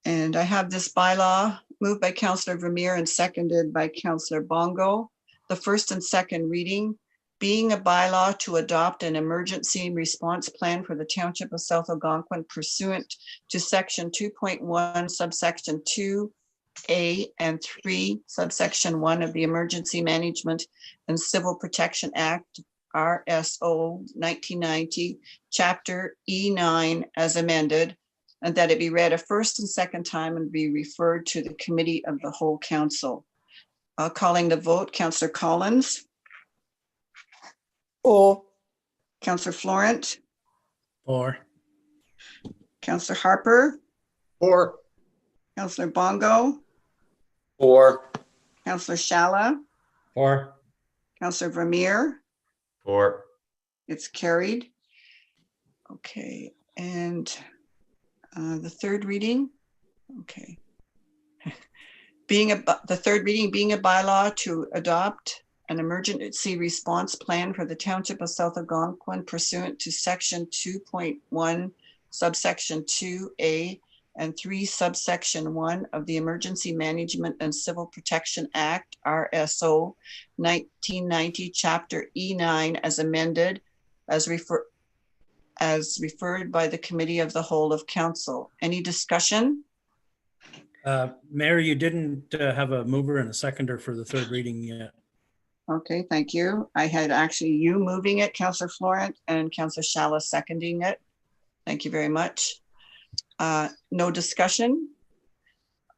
And I have this bylaw moved by Councillor Vermeer and seconded by Councillor Bongo. The first and second reading, being a bylaw to adopt an emergency response plan for the Township of South Algonquin pursuant to section 2.1 subsection 2A and 3 subsection 1 of the Emergency Management and Civil Protection Act, RSO 1990, chapter E9 as amended, and that it be read a first and second time and be referred to the Committee of the Whole Council. Calling the vote, Councillor Collins, 4, Councillor Florent, 4, Councillor Harper, 4, Councillor Bongo, 4, Councillor Shala, 4, Councillor Vermeer. 4. It's carried. Okay, and the third reading. Okay. The third reading, being a bylaw to adopt an emergency response plan for the Township of South Algonquin pursuant to section 2.1 subsection 2A and 3 subsection 1 of the Emergency Management and Civil Protection Act, RSO 1990, chapter E9 as amended, as referred by the Committee of the Whole of Council. Any discussion? Mayor, you didn't have a mover and a seconder for the third reading yet. Okay, thank you. I had actually you moving it, Councillor Florent, and Councillor Shala seconding it. Thank you very much. No discussion.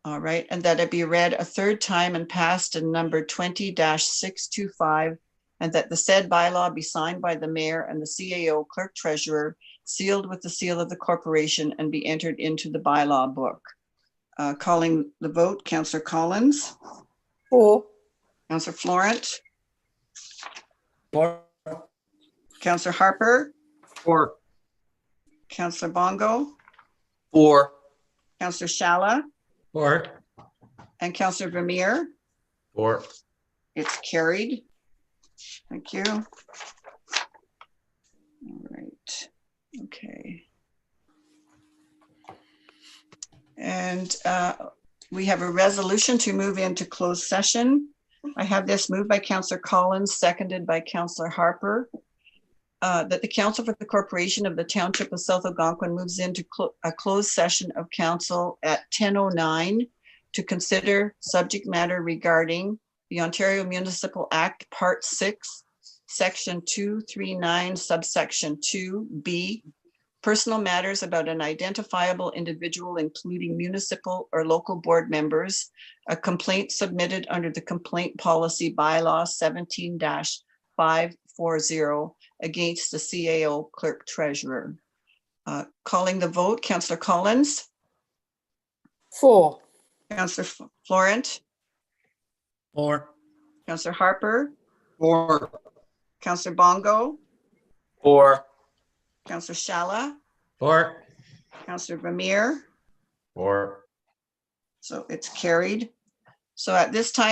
All right, and that it be read a third time and passed in number 20-625, and that the said bylaw be signed by the mayor and the CAO clerk treasurer, sealed with the seal of the corporation, and be entered into the bylaw book. Calling the vote, Councillor Collins, 4, Councillor Florent, 4, Councillor Harper, 4, Councillor Bongo, 4, Councillor Shala, 4, and Councillor Vermeer. 4. It's carried. Thank you. All right. Okay. And we have a resolution to move into closed session. I have this moved by Councillor Collins, seconded by Councillor Harper, that the Council for the Corporation of the Township of South Algonquin moves into a closed session of council at 10:09 to consider subject matter regarding the Ontario Municipal Act, Part 6, Section 239, subsection 2B, personal matters about an identifiable individual, including municipal or local board members, a complaint submitted under the complaint policy bylaw 17-540 against the CAO clerk treasurer. Calling the vote, Councillor Collins, 4, Councillor Florent, 4, Councillor Harper, 4, Councillor Bongo, 4, Councillor Shala, 4, Councillor Vermeer. 4. So it's carried. So at this time,